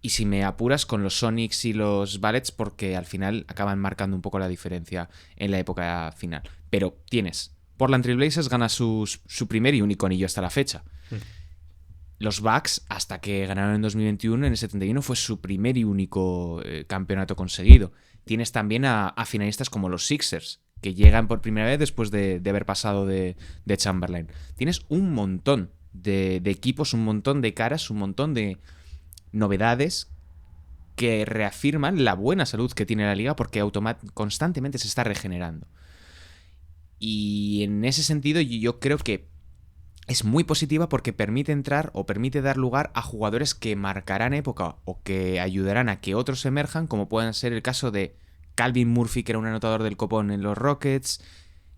y si me apuras con los Sonics y los Bullets porque al final acaban marcando un poco la diferencia en la época final. Pero tienes, Portland Trail Blazers gana su primer y único anillo hasta la fecha. Los Bucks, hasta que ganaron en 2021, en el 71, fue su primer y único campeonato conseguido. Tienes también a finalistas como los Sixers, que llegan por primera vez después de haber pasado de Chamberlain. Tienes un montón de equipos, un montón de caras, un montón de novedades que reafirman la buena salud que tiene la liga porque constantemente se está regenerando. Y en ese sentido yo creo que es muy positiva porque permite entrar o permite dar lugar a jugadores que marcarán época o que ayudarán a que otros emerjan, como pueden ser el caso de Calvin Murphy, que era un anotador del copón en los Rockets,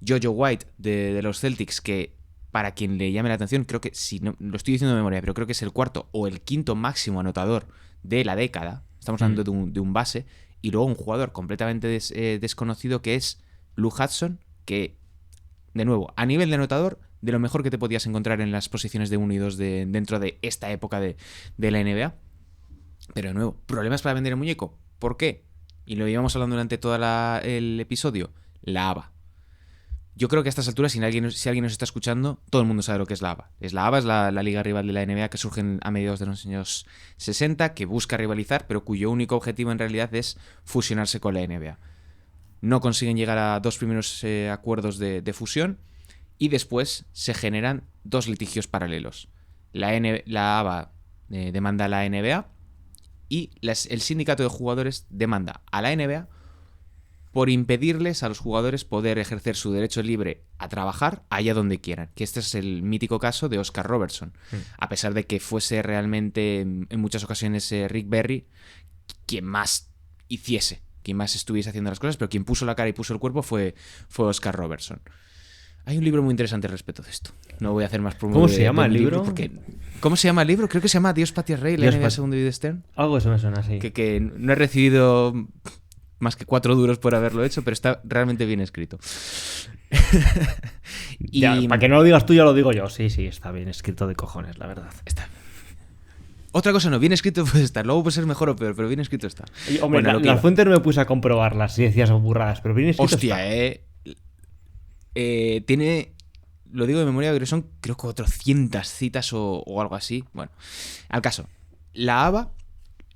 Jojo White de los Celtics, que para quien le llame la atención, creo que, si no lo estoy diciendo de memoria, pero creo que es el 4º o el 5º máximo anotador de la década. Estamos hablando de un base. Y luego un jugador completamente desconocido que es Lou Hudson, que, de nuevo, a nivel de anotador, de lo mejor que te podías encontrar en las posiciones de 1 y 2 dentro de esta época de la NBA. Pero de nuevo, ¿problemas para vender el muñeco? ¿Por qué? Y lo íbamos hablando durante todo el episodio. La ABA. Yo creo que a estas alturas, si alguien nos está escuchando, todo el mundo sabe lo que es la ABA. La ABA es la liga rival de la NBA que surge a mediados de los años 60, que busca rivalizar, pero cuyo único objetivo en realidad es fusionarse con la NBA. No consiguen llegar a 2 primeros acuerdos de fusión, y después se generan 2 litigios paralelos. La ABA demanda a la NBA y el sindicato de jugadores demanda a la NBA por impedirles a los jugadores poder ejercer su derecho libre a trabajar allá donde quieran. Que este es el mítico caso de Oscar Robertson. A pesar de que fuese realmente en muchas ocasiones Rick Barry quien más hiciese, quien más estuviese haciendo las cosas, pero quien puso la cara y puso el cuerpo fue Oscar Robertson. Hay un libro muy interesante al respecto de esto. No voy a hacer más promo. ¿Cómo se llama el libro? ¿Cómo se llama el libro? Creo que se llama Dios, Patria, Rey, la NBA segundo David Stern. Algo eso me suena así. Que no he recibido más que 4 duros por haberlo hecho, pero está realmente bien escrito. Y Ya, para que no lo digas tú, ya lo digo yo. Sí, está bien escrito de cojones, la verdad. está. Otra cosa no, bien escrito puede estar. Luego puede ser mejor o peor, pero bien escrito está. Y, hombre, Bueno, lo que las iba. fuentes no me puse a comprobarlas si decías burradas, pero bien escrito Hostia, tiene, lo digo de memoria, pero son creo que 400 citas o algo así. Bueno, al caso, la ABA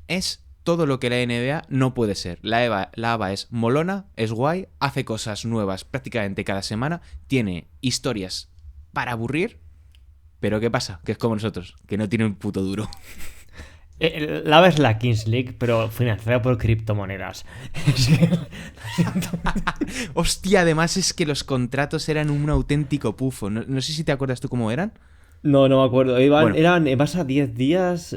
es todo lo que la NBA no puede ser. La ABA es molona, es guay, hace cosas nuevas prácticamente cada semana, tiene historias para aburrir, pero ¿qué pasa? Que es como nosotros, que no tiene un puto duro. La ABA es la Kings League, pero financiada por criptomonedas. Es que- Hostia, además es que los contratos eran un auténtico pufo. No sé si te acuerdas tú cómo eran. No me acuerdo. Bueno. Vas a 10 días.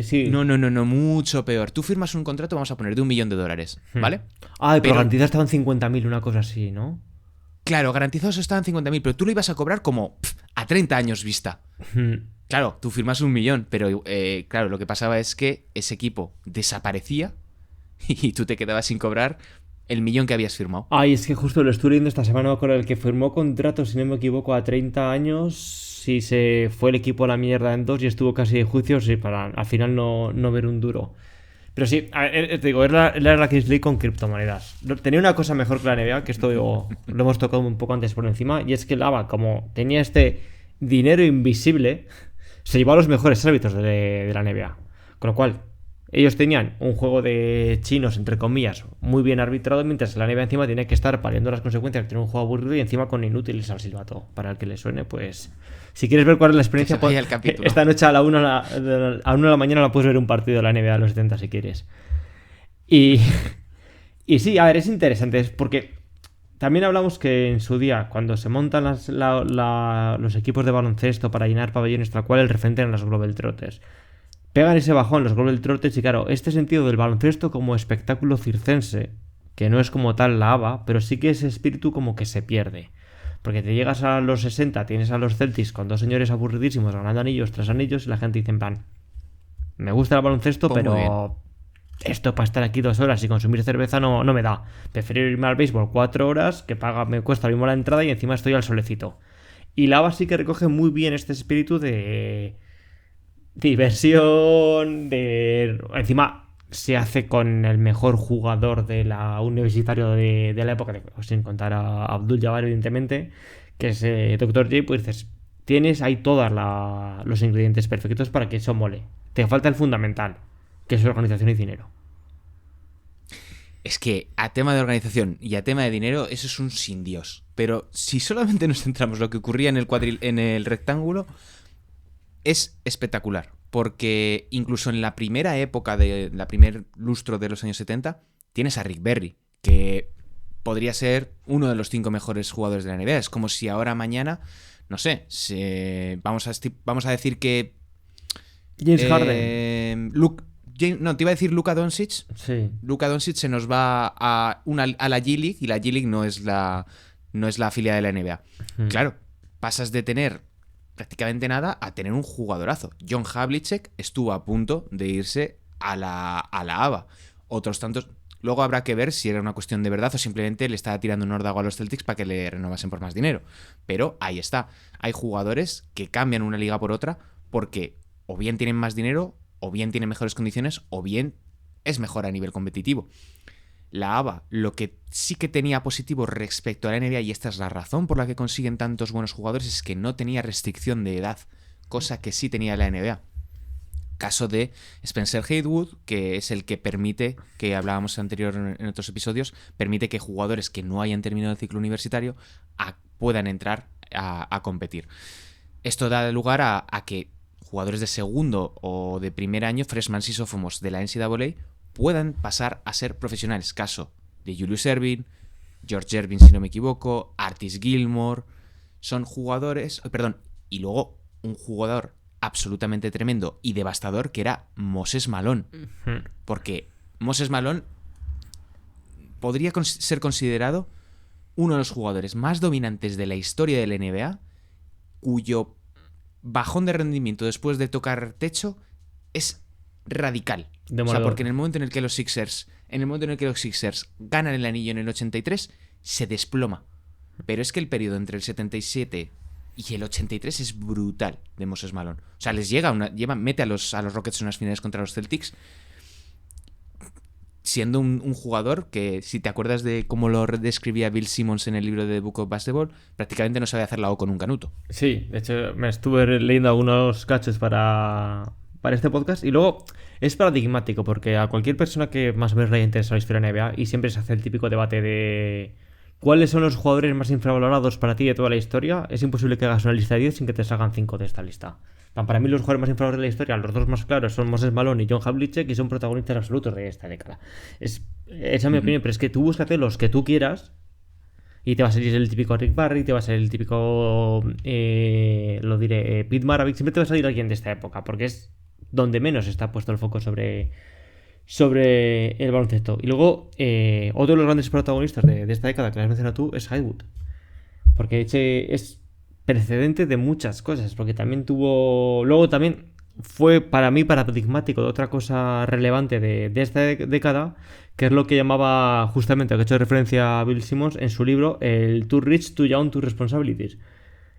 Sí. No, mucho peor. Tú firmas un contrato, vamos a poner, de $1 millón, ¿vale? Ay, pero Pero- garantizados estaban 50.000, una cosa así, ¿no? Claro, garantizados estaban 50.000, pero tú lo ibas a cobrar como a 30 años vista. Claro, tú firmas 1 millón, pero claro, lo que pasaba es que ese equipo desaparecía y tú te quedabas sin cobrar el millón que habías firmado. Ay, es que justo lo estuve viendo esta semana con el que firmó contrato, si no me equivoco, a 30 años. Si se fue el equipo a la mierda en 2 y estuvo casi de juicio, sí, para al final no ver un duro. Pero sí, te digo, era la Kings League con criptomonedas. Tenía una cosa mejor que la NBA, que esto lo hemos tocado un poco antes por encima, y es que el ABA, como tenía este dinero invisible, se llevó a los mejores árbitros de la NBA. Con lo cual, ellos tenían un juego de chinos, entre comillas, muy bien arbitrado, mientras la NBA encima tenía que estar paliando las consecuencias de tener un juego aburrido y encima con inútiles al silbato. Para el que le suene, pues... Si quieres ver cuál es la experiencia, Que se vaya el capítulo. esta noche a la 1 de la mañana la puedes ver un partido de la NBA de los 70 si quieres. Y sí, a ver, es interesante, porque también hablamos que en su día, cuando se montan los equipos de baloncesto para llenar pabellones, tal cual, el referente eran los Globetrotters. Pegan ese bajón los Globetrotters y claro, este sentido del baloncesto como espectáculo circense, que no es como tal la ABA, pero sí que ese espíritu como que se pierde. Porque te llegas a los 60, tienes a los Celtics con 2 señores aburridísimos ganando anillos tras anillos y la gente dice en plan, me gusta el baloncesto, Pues muy pero esto para estar aquí 2 horas y consumir cerveza no me da. Prefiero irme al béisbol 4 horas, que me cuesta lo mismo la entrada y encima estoy al solecito. Y la ABA sí que recoge muy bien este espíritu de diversión, encima se hace con el mejor jugador de la universitario de la época, sin contar a Abdul Jabbar, evidentemente, que es Dr. J. Pues dices, tienes ahí todos los ingredientes perfectos para que eso mole. Te falta el fundamental, que es organización y dinero. Es que a tema de organización y a tema de dinero, eso es un sin Dios. Pero si solamente nos centramos en lo que ocurría en el rectángulo, es espectacular. Porque incluso en la primera época, la primer lustro de los años 70, tienes a Rick Barry, que podría ser uno de los 5 mejores jugadores de la NBA. Es como si ahora mañana, no sé, vamos a decir que... James Harden. Te iba a decir Luka Doncic. Sí. Luka Doncic se nos va a la G-League y la G-League no es la afiliada de la NBA. Claro, pasas de tener prácticamente nada a tener un jugadorazo. John Havlicek estuvo a punto de irse a la ABA. Otros tantos... Luego habrá que ver si era una cuestión de verdad o simplemente le estaba tirando un órdago a los Celtics para que le renovasen por más dinero. Pero ahí está. Hay jugadores que cambian una liga por otra porque o bien tienen más dinero, o bien tienen mejores condiciones, o bien es mejor a nivel competitivo. La ABA, lo que sí que tenía positivo respecto a la NBA, y esta es la razón por la que consiguen tantos buenos jugadores, es que no tenía restricción de edad, cosa que sí tenía la NBA. Caso de Spencer Haywood, que es el que permite, que hablábamos anterior en otros episodios, permite que jugadores que no hayan terminado el ciclo universitario puedan entrar a competir. Esto da lugar a que jugadores de segundo o de primer año, freshmans y sophomores de la NCAA, puedan pasar a ser profesionales. Caso de Julius Erving, George Erving, si no me equivoco, Artis Gilmore. Son jugadores... y luego un jugador absolutamente tremendo y devastador que era Moses Malone. Porque Moses Malone podría ser considerado uno de los jugadores más dominantes de la historia de la NBA, cuyo bajón de rendimiento después de tocar techo es radical. O sea, porque en el momento en el que los Sixers En el momento en el que los Sixers ganan el anillo en el 83, se desploma. Pero es que el periodo entre el 77 y el 83 es brutal de Moses Malone. O sea, les mete a los Rockets en unas finales contra los Celtics, siendo un jugador que, si te acuerdas de cómo lo describía Bill Simmons en el libro de The Book of Basketball, prácticamente no sabe hacer la O con un canuto. Sí, de hecho me estuve leyendo algunos cachos para este podcast y luego es paradigmático porque a cualquier persona que más o menos le haya interesado la historia de NBA y siempre se hace el típico debate de ¿cuáles son los jugadores más infravalorados para ti de toda la historia? Es imposible que hagas una lista de 10 sin que te salgan 5 de esta lista. Para mí los jugadores más infravalorados de la historia, los dos más claros son Moses Malone y John Havlicek y son protagonistas absolutos de esta década. Esa es mi opinión, pero es que tú búscate los que tú quieras y te va a salir el típico Rick Barry, te va a salir el típico, Pete Maravich, siempre te va a salir alguien de esta época porque es donde menos está puesto el foco sobre el baloncesto. Y luego, otro de los grandes protagonistas de esta década que has mencionado tú es Highwood. Porque es precedente de muchas cosas. Porque también luego también fue para mí paradigmático de otra cosa relevante de esta década, que es lo que llamaba justamente, lo que ha hecho referencia a Bill Simmons en su libro, el Too Rich, Too Young, Too Responsibilities.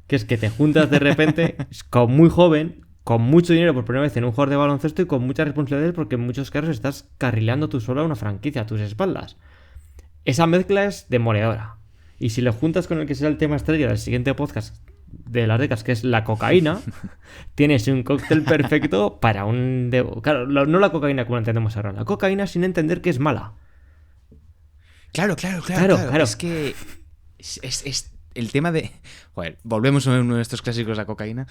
Que es que te juntas de repente con muy joven, con mucho dinero por primera vez en un jugador de baloncesto y con muchas responsabilidades porque en muchos casos estás carrileando tú solo a una franquicia a tus espaldas. Esa mezcla es demoledora. Y si lo juntas con el que será el tema estrella del siguiente podcast de las décadas, que es la cocaína, tienes un cóctel perfecto para claro, no la cocaína como la entendemos ahora, la cocaína sin entender que es mala. Claro. Es que es el tema de... Joder, volvemos a uno de estos clásicos, la cocaína.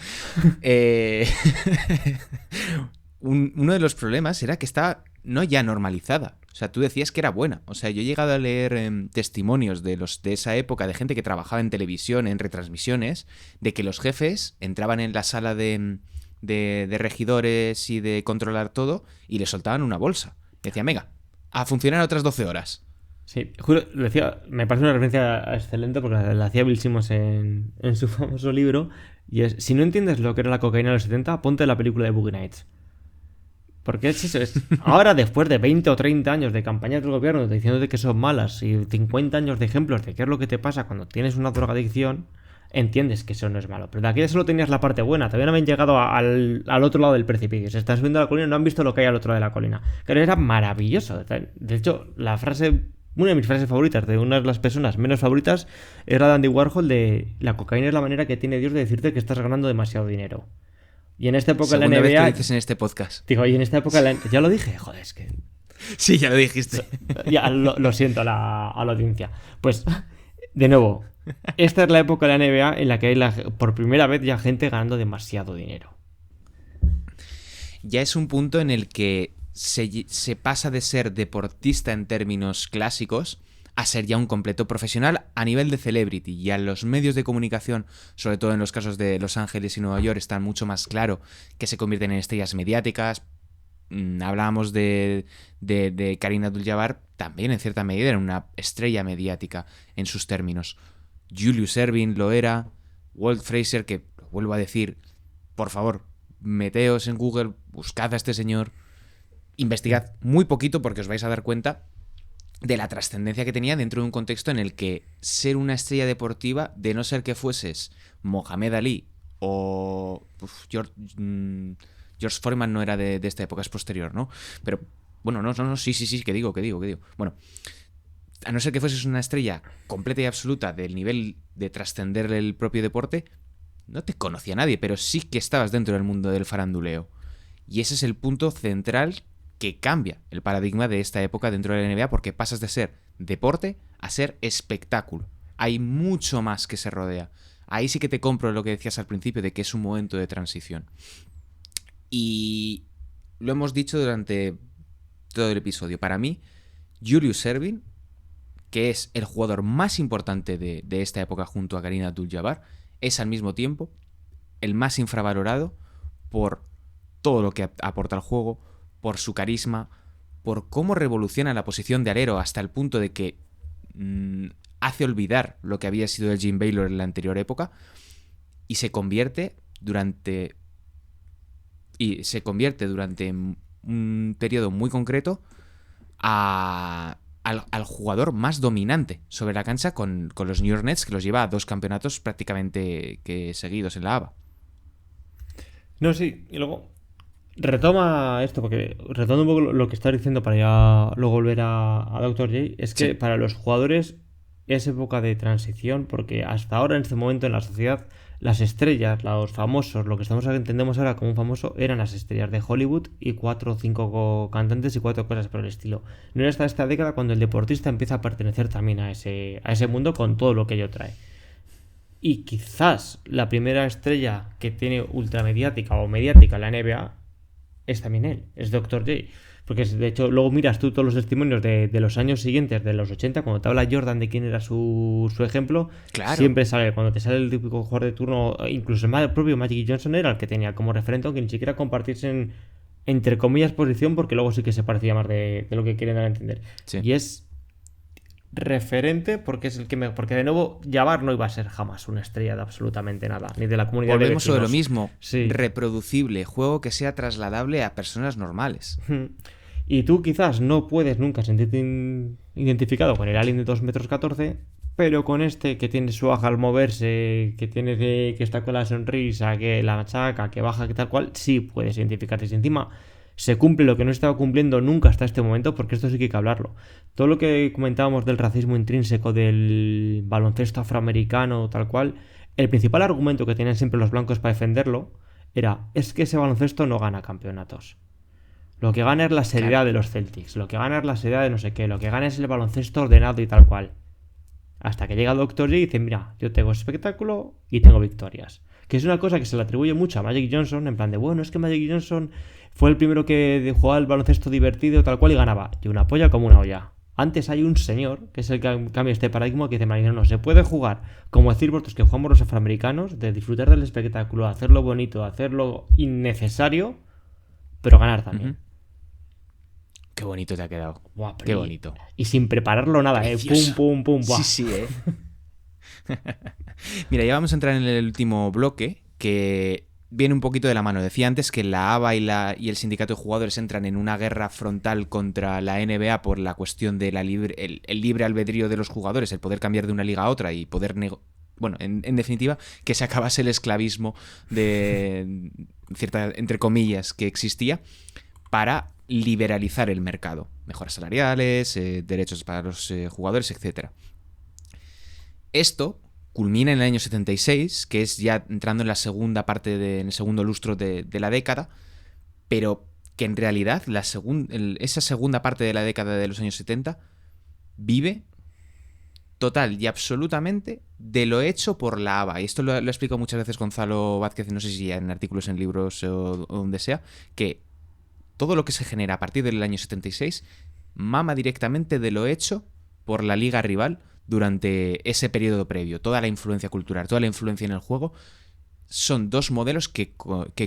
Uno de los problemas era que estaba no ya normalizada. O sea, tú decías que era buena. O sea, yo he llegado a leer testimonios de esa época de gente que trabajaba en televisión, en retransmisiones, de que los jefes entraban en la sala de regidores y de controlar todo y le soltaban una bolsa. Y decían, venga, a funcionar otras 12 horas. Sí, juro, me parece una referencia excelente porque la hacía Bill Simmons en su famoso libro. Y es, si no entiendes lo que era la cocaína de los 70, ponte la película de Boogie Nights. Porque es eso, ahora después de 20 o 30 años de campañas del gobierno diciéndote que son malas y 50 años de ejemplos de qué es lo que te pasa cuando tienes una drogadicción, entiendes que eso no es malo. Pero de aquí solo tenías la parte buena, todavía no habían llegado al otro lado del precipicio. Se están subiendo a la colina y no han visto lo que hay al otro lado de la colina. Pero era maravilloso. De hecho, una de mis frases favoritas, de una de las personas menos favoritas, era de Andy Warhol de la cocaína es la manera que tiene Dios de decirte que estás ganando demasiado dinero. Y en esta época Segunda la NBA... vez que lo dices en este podcast. Digo, y en esta época... Ya lo dije, joder, es que... Sí, ya lo dijiste. Ya, lo siento a la audiencia. Pues, de nuevo, esta es la época de la NBA en la que hay por primera vez ya gente ganando demasiado dinero. Ya es un punto en el que se pasa de ser deportista en términos clásicos a ser ya un completo profesional a nivel de celebrity. Ya los medios de comunicación, sobre todo en los casos de Los Ángeles y Nueva York, están mucho más claro que se convierten en estrellas mediáticas. Hablábamos de Kareem Abdul-Jabbar, también en cierta medida era una estrella mediática en sus términos. Julius Erving lo era. Walt Frazier, que lo vuelvo a decir, por favor, meteos en Google, buscad a este señor, investigad muy poquito porque os vais a dar cuenta de la trascendencia que tenía dentro de un contexto en el que ser una estrella deportiva, de no ser que fueses Mohamed Ali o George Foreman, no era de esta época, es posterior, ¿no? Pero, bueno, no, sí, que digo. Bueno, a no ser que fueses una estrella completa y absoluta del nivel de trascender el propio deporte, no te conocía nadie, pero sí que estabas dentro del mundo del faranduleo. Y ese es el punto central que cambia el paradigma de esta época dentro de la NBA, porque pasas de ser deporte a ser espectáculo. Hay mucho más que se rodea. Ahí sí que te compro lo que decías al principio de que es un momento de transición. Y lo hemos dicho durante todo el episodio. Para mí, Julius Erving, que es el jugador más importante de esta época junto a Kareem Abdul-Jabbar, es al mismo tiempo el más infravalorado por todo lo que aporta al juego, por su carisma, por cómo revoluciona la posición de alero hasta el punto de que hace olvidar lo que había sido el Jim Baylor en la anterior época y se convierte durante un periodo muy concreto al jugador más dominante sobre la cancha con los New York Nets, que los lleva a 2 campeonatos prácticamente seguidos en la ABA. No, sí, y luego retoma esto, porque retoma un poco lo que estás diciendo para ya luego volver a Dr. J. Es que para los jugadores es época de transición, porque hasta ahora, en este momento en la sociedad, las estrellas, los famosos, lo que entendemos ahora como un famoso, eran las estrellas de Hollywood y 4 o 5 cantantes y 4 cosas por el estilo. No era hasta esta década cuando el deportista empieza a pertenecer también a ese mundo con todo lo que ello trae. Y quizás la primera estrella que tiene ultramediática o mediática en la NBA es también él, es Dr. J. Porque de hecho luego miras tú todos los testimonios de los años siguientes, de los 80, cuando te habla Jordan de quién era su ejemplo, claro. Siempre sale, cuando te sale el típico jugador de turno, incluso el propio Magic Johnson era el que tenía como referente, aunque ni siquiera compartiesen entre comillas posición, porque luego sí que se parecía más de lo que quieren dar a entender. Sí. Y es referente porque es el que porque de nuevo Jabbar no iba a ser jamás una estrella de absolutamente nada, ni de la comunidad. Volvemos sobre lo mismo, reproducible, juego que sea trasladable a personas normales. Y tú quizás no puedes nunca sentirte identificado con el alien de 2,14 m, pero con este que tiene su aja al moverse, que tiene que está con la sonrisa, que la machaca, que baja, que tal cual, sí puedes identificarte. Y encima se cumple lo que no estaba cumpliendo nunca hasta este momento, porque esto sí que hay que hablarlo. Todo lo que comentábamos del racismo intrínseco, del baloncesto afroamericano, tal cual, el principal argumento que tenían siempre los blancos para defenderlo es que ese baloncesto no gana campeonatos. Lo que gana es la seriedad de los Celtics, lo que gana es la seriedad de no sé qué, lo que gana es el baloncesto ordenado y tal cual. Hasta que llega Dr. J y dice, mira, yo tengo espectáculo y tengo victorias. Que es una cosa que se le atribuye mucho a Magic Johnson, en plan de, bueno, es que Magic Johnson fue el primero que jugaba el baloncesto divertido tal cual y ganaba. Y una polla como una olla. Antes hay un señor, que es el que cambia este paradigma, que dice, no, se puede jugar, como decir vosotros que jugamos los afroamericanos, de disfrutar del espectáculo, hacerlo bonito, hacerlo innecesario, pero ganar también. Qué bonito te ha quedado. Buah, qué bonito. Y sin prepararlo nada, pum, pum. Buah. Sí, Mira, ya vamos a entrar en el último bloque, que viene un poquito de la mano. Decía antes que la ABA y el sindicato de jugadores entran en una guerra frontal contra la NBA por la cuestión de el libre albedrío de los jugadores, el poder cambiar de una liga a otra y poder bueno, en definitiva, que se acabase el esclavismo de cierta, entre comillas, que existía, para liberalizar el mercado. Mejoras salariales, derechos para los jugadores, etc. Esto culmina en el año 76, que es ya entrando en la segunda parte, en el segundo lustro de la década, pero que en realidad esa segunda parte de la década de los años 70 vive total y absolutamente de lo hecho por la ABA. Y esto lo ha explicado muchas veces Gonzalo Vázquez, no sé si en artículos, en libros o donde sea, que todo lo que se genera a partir del año 76 mama directamente de lo hecho por la liga rival durante ese periodo previo. Toda la influencia cultural, toda la influencia en el juego, son dos modelos que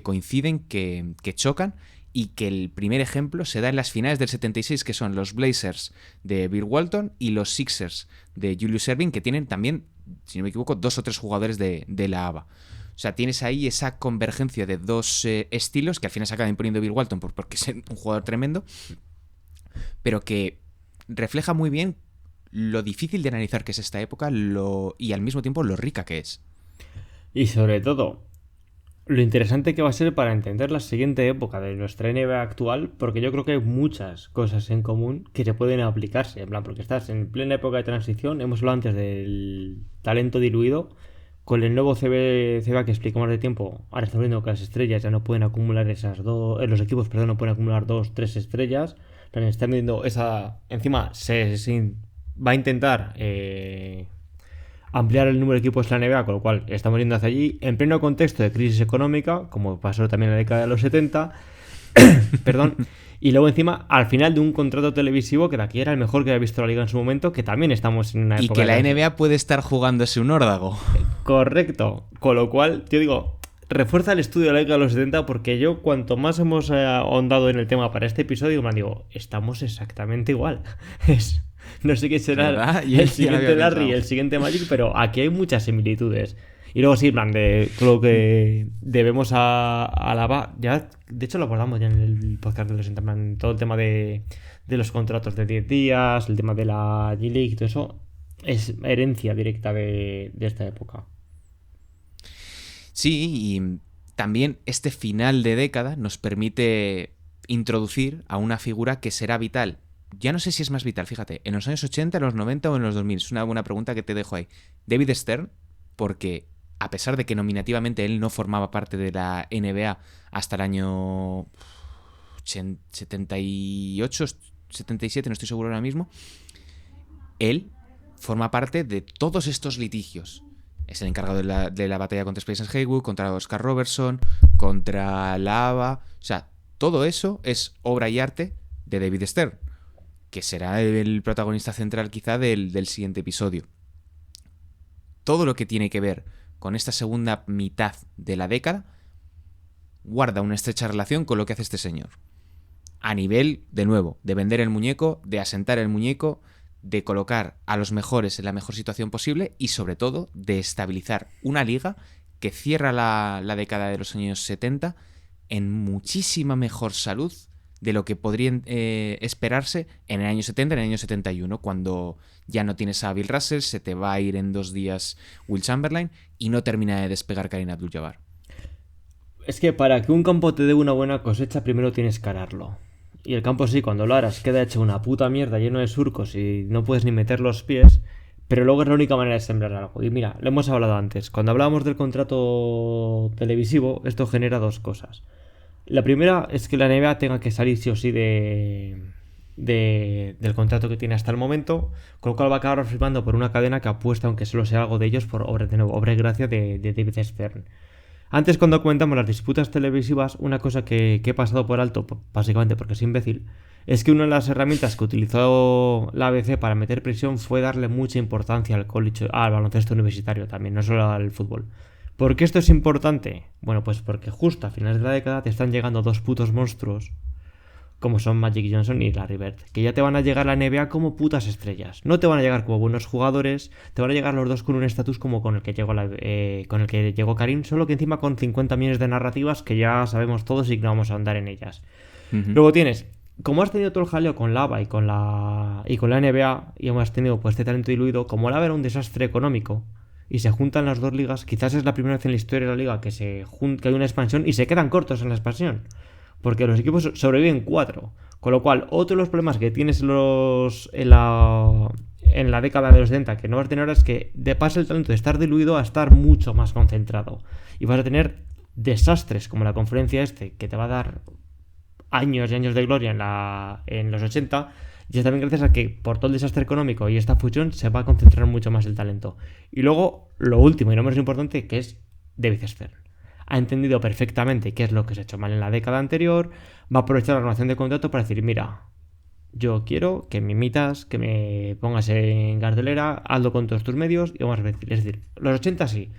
coinciden, que chocan, y que el primer ejemplo se da en las finales del 76, que son los Blazers de Bill Walton y los Sixers de Julius Erving, que tienen también, si no me equivoco, 2 o 3 jugadores de la ABA. O sea, tienes ahí esa convergencia de dos estilos que al final se acaba imponiendo Bill Walton porque es un jugador tremendo, pero que refleja muy bien lo difícil de analizar que es esta época y al mismo tiempo lo rica que es. Y sobre todo, lo interesante que va a ser para entender la siguiente época de nuestra NBA actual, porque yo creo que hay muchas cosas en común que se pueden aplicarse, en plan, porque estás en plena época de transición, hemos hablado antes del talento diluido. Con el nuevo CBA que explicamos de tiempo, ahora estamos viendo que las estrellas ya no pueden acumular los equipos, no pueden acumular 2, 3 estrellas. Están viendo esa. Encima se va a intentar ampliar el número de equipos de la NBA, con lo cual estamos yendo hacia allí, en pleno contexto de crisis económica, como pasó también en la década de los 70. Perdón. Y luego encima, al final de un contrato televisivo que de aquí era el mejor que había visto la liga en su momento, que también estamos en una época... Y que la NBA puede estar jugándose un órdago. Correcto. Con lo cual, te digo, refuerza el estudio de la década de los 70, porque yo, cuanto más hemos ahondado en el tema para este episodio, me digo, estamos exactamente igual. No sé qué será el siguiente Larry y el siguiente Magic, pero aquí hay muchas similitudes. Y luego sí, en plan, de lo que debemos a la ABA, ya, de hecho lo abordamos ya en el podcast de los 60, todo el tema de de los contratos de 10 días, el tema de la G-League, todo eso es herencia directa de esta época. Sí, y también este final de década nos permite introducir a una figura que será vital. Ya no sé si es más vital, fíjate, en los años 80, en los 90 o en los 2000. Es una buena pregunta que te dejo ahí. David Stern, porque a pesar de que nominativamente él no formaba parte de la NBA hasta el año 78, 77, no estoy seguro ahora mismo, él forma parte de todos estos litigios. Es el encargado de la batalla contra Spencer Haywood, contra Oscar Robertson, contra Lava. O sea, todo eso es obra y arte de David Stern, que será el protagonista central quizá del siguiente episodio. Todo lo que tiene que ver con esta segunda mitad de la década guarda una estrecha relación con lo que hace este señor. A nivel, de nuevo, de vender el muñeco, de asentar el muñeco, de colocar a los mejores en la mejor situación posible y sobre todo de estabilizar una liga que cierra la década de los años 70 en muchísima mejor salud de lo que podría esperarse en el año 70, en el año 71, cuando ya no tienes a Bill Russell, se te va a ir en 2 días Will Chamberlain y no termina de despegar Kareem Abdul-Jabbar. Es que para que un campo te dé una buena cosecha, primero tienes que ararlo. Y el campo sí, cuando lo aras, queda hecho una puta mierda, lleno de surcos y no puedes ni meter los pies, pero luego es la única manera de sembrar algo. Y mira, lo hemos hablado antes. Cuando hablábamos del contrato televisivo, esto genera 2 cosas. La primera es que la NBA tenga que salir sí o sí del contrato que tiene hasta el momento, con lo cual va a acabar firmando por una cadena que apuesta, aunque solo sea algo de ellos, por obra y gracia de David Stern. Antes, cuando comentamos las disputas televisivas, una cosa que he pasado por alto, básicamente porque es imbécil, es que una de las herramientas que utilizó la ABC para meter presión fue darle mucha importancia al baloncesto universitario también, no solo al fútbol. ¿Por qué esto es importante? Bueno, pues porque justo a finales de la década te están llegando 2 putos monstruos, como son Magic Johnson y Larry Bird, que ya te van a llegar a la NBA como putas estrellas. No te van a llegar como buenos jugadores, te van a llegar los dos con un estatus como con el que llegó Karim, solo que encima con 50 millones de narrativas que ya sabemos todos y que no vamos a andar en ellas. Luego tienes, como has tenido todo el jaleo con Lava y con la NBA, y hemos tenido pues este talento diluido, como Lava era un desastre económico, y se juntan las 2 ligas, quizás es la primera vez en la historia de la liga que hay una expansión y se quedan cortos en la expansión, porque los equipos sobreviven 4, con lo cual otro de los problemas que tienes en la década de los 70 que no vas a tener ahora es que de paso el talento de estar diluido a estar mucho más concentrado, y vas a tener desastres como la conferencia que te va a dar años y años de gloria en los 80. Y es también gracias a que por todo el desastre económico y esta fusión se va a concentrar mucho más el talento. Y luego, lo último y no menos importante, que es David Stern. Ha entendido perfectamente qué es lo que se ha hecho mal en la década anterior, va a aprovechar la renovación de contrato para decir, mira, yo quiero que me imitas, que me pongas en cartelera, hazlo con todos tus medios y vamos a decir. Es decir, los 80 sí,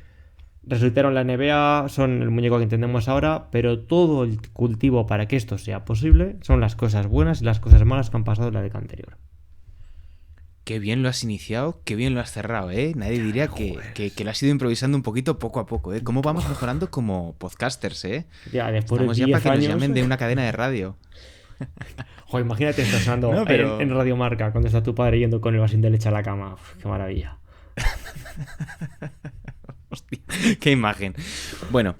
resucitaron la NBA, son el muñeco que entendemos ahora, pero todo el cultivo para que esto sea posible son las cosas buenas y las cosas malas que han pasado en la década anterior. Qué bien lo has iniciado, qué bien lo has cerrado, ¿eh? Nadie diría que lo has ido improvisando un poquito poco a poco, ¿eh? ¿Cómo vamos mejorando como podcasters, eh? Ya, después estamos de 10 ya para que años... nos llamen de una cadena de radio. Joder, imagínate esto sonando no, pero... en Radio Marca cuando está tu padre yendo con el vasín de leche a la cama. Uf, qué maravilla. Hostia, qué imagen. Bueno,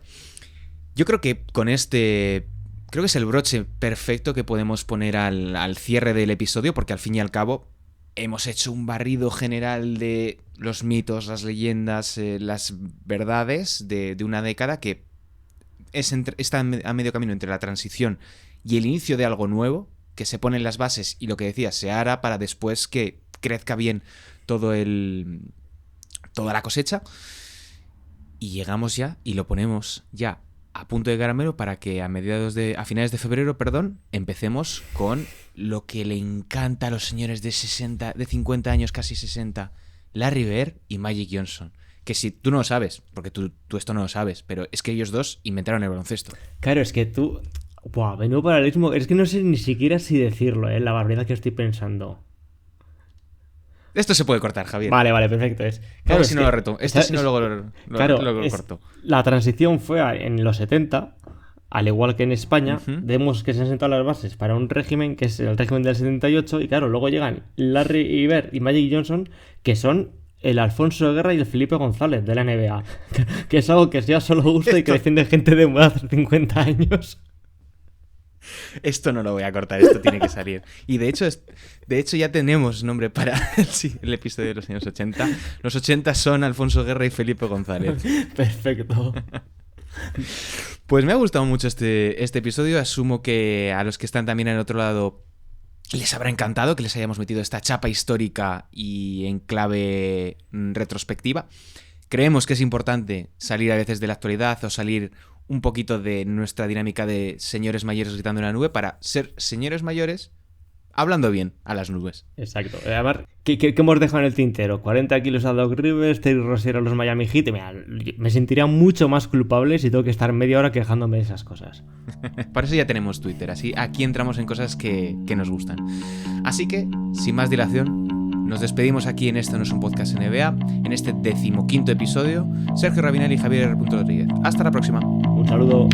yo creo que con este... Creo que es el broche perfecto que podemos poner al cierre del episodio, porque al fin y al cabo hemos hecho un barrido general de los mitos, las leyendas, las verdades de una década que está a medio camino entre la transición y el inicio de algo nuevo, que se ponen las bases y lo que decía, se hará para después que crezca bien toda la cosecha. Y llegamos ya y lo ponemos ya a punto de caramelo para que a finales de febrero, empecemos con lo que le encanta a los señores de 50 años, casi 60, Larry Bird y Magic Johnson. Que si tú no lo sabes, porque tú esto no lo sabes, pero es que ellos dos inventaron el baloncesto. Claro, es que tú... Buah, menudo paralelismo. Es que no sé ni siquiera si decirlo, la barbaridad que estoy pensando. Esto se puede cortar, Javier. Vale, perfecto. Claro, si no lo reto. Esto si no lo corto. La transición fue en los 70 al igual que en España, vemos que se han sentado las bases para un régimen que es el régimen del 78, y claro, luego llegan Larry Bird y Magic Johnson, que son el Alfonso Guerra y el Felipe González de la NBA, que es algo que ya solo gusta y que defiende gente de hace 50 años. Esto no lo voy a cortar, esto tiene que salir. Y de hecho ya tenemos nombre para el episodio de los años 80. Los 80 son Alfonso Guerra y Felipe González. Perfecto. Pues me ha gustado mucho este episodio. Asumo que a los que están también en el otro lado les habrá encantado que les hayamos metido esta chapa histórica y en clave retrospectiva. Creemos que es importante salir a veces de la actualidad o salir un poquito de nuestra dinámica de señores mayores gritando en la nube para ser señores mayores hablando bien a las nubes. Exacto. A ver, ¿qué hemos dejado en el tintero? 40 kilos a Doc Rivers, Terry Rozier a los Miami Heat. Mira, me sentiría mucho más culpable si tengo que estar media hora quejándome de esas cosas. Para eso ya tenemos Twitter, así aquí entramos en cosas que nos gustan. Así que, sin más dilación, nos despedimos aquí en Esto no es un podcast NBA, en este 15º episodio. Sergio Rabinel y Javier R. Rodríguez. Hasta la próxima. Un saludo.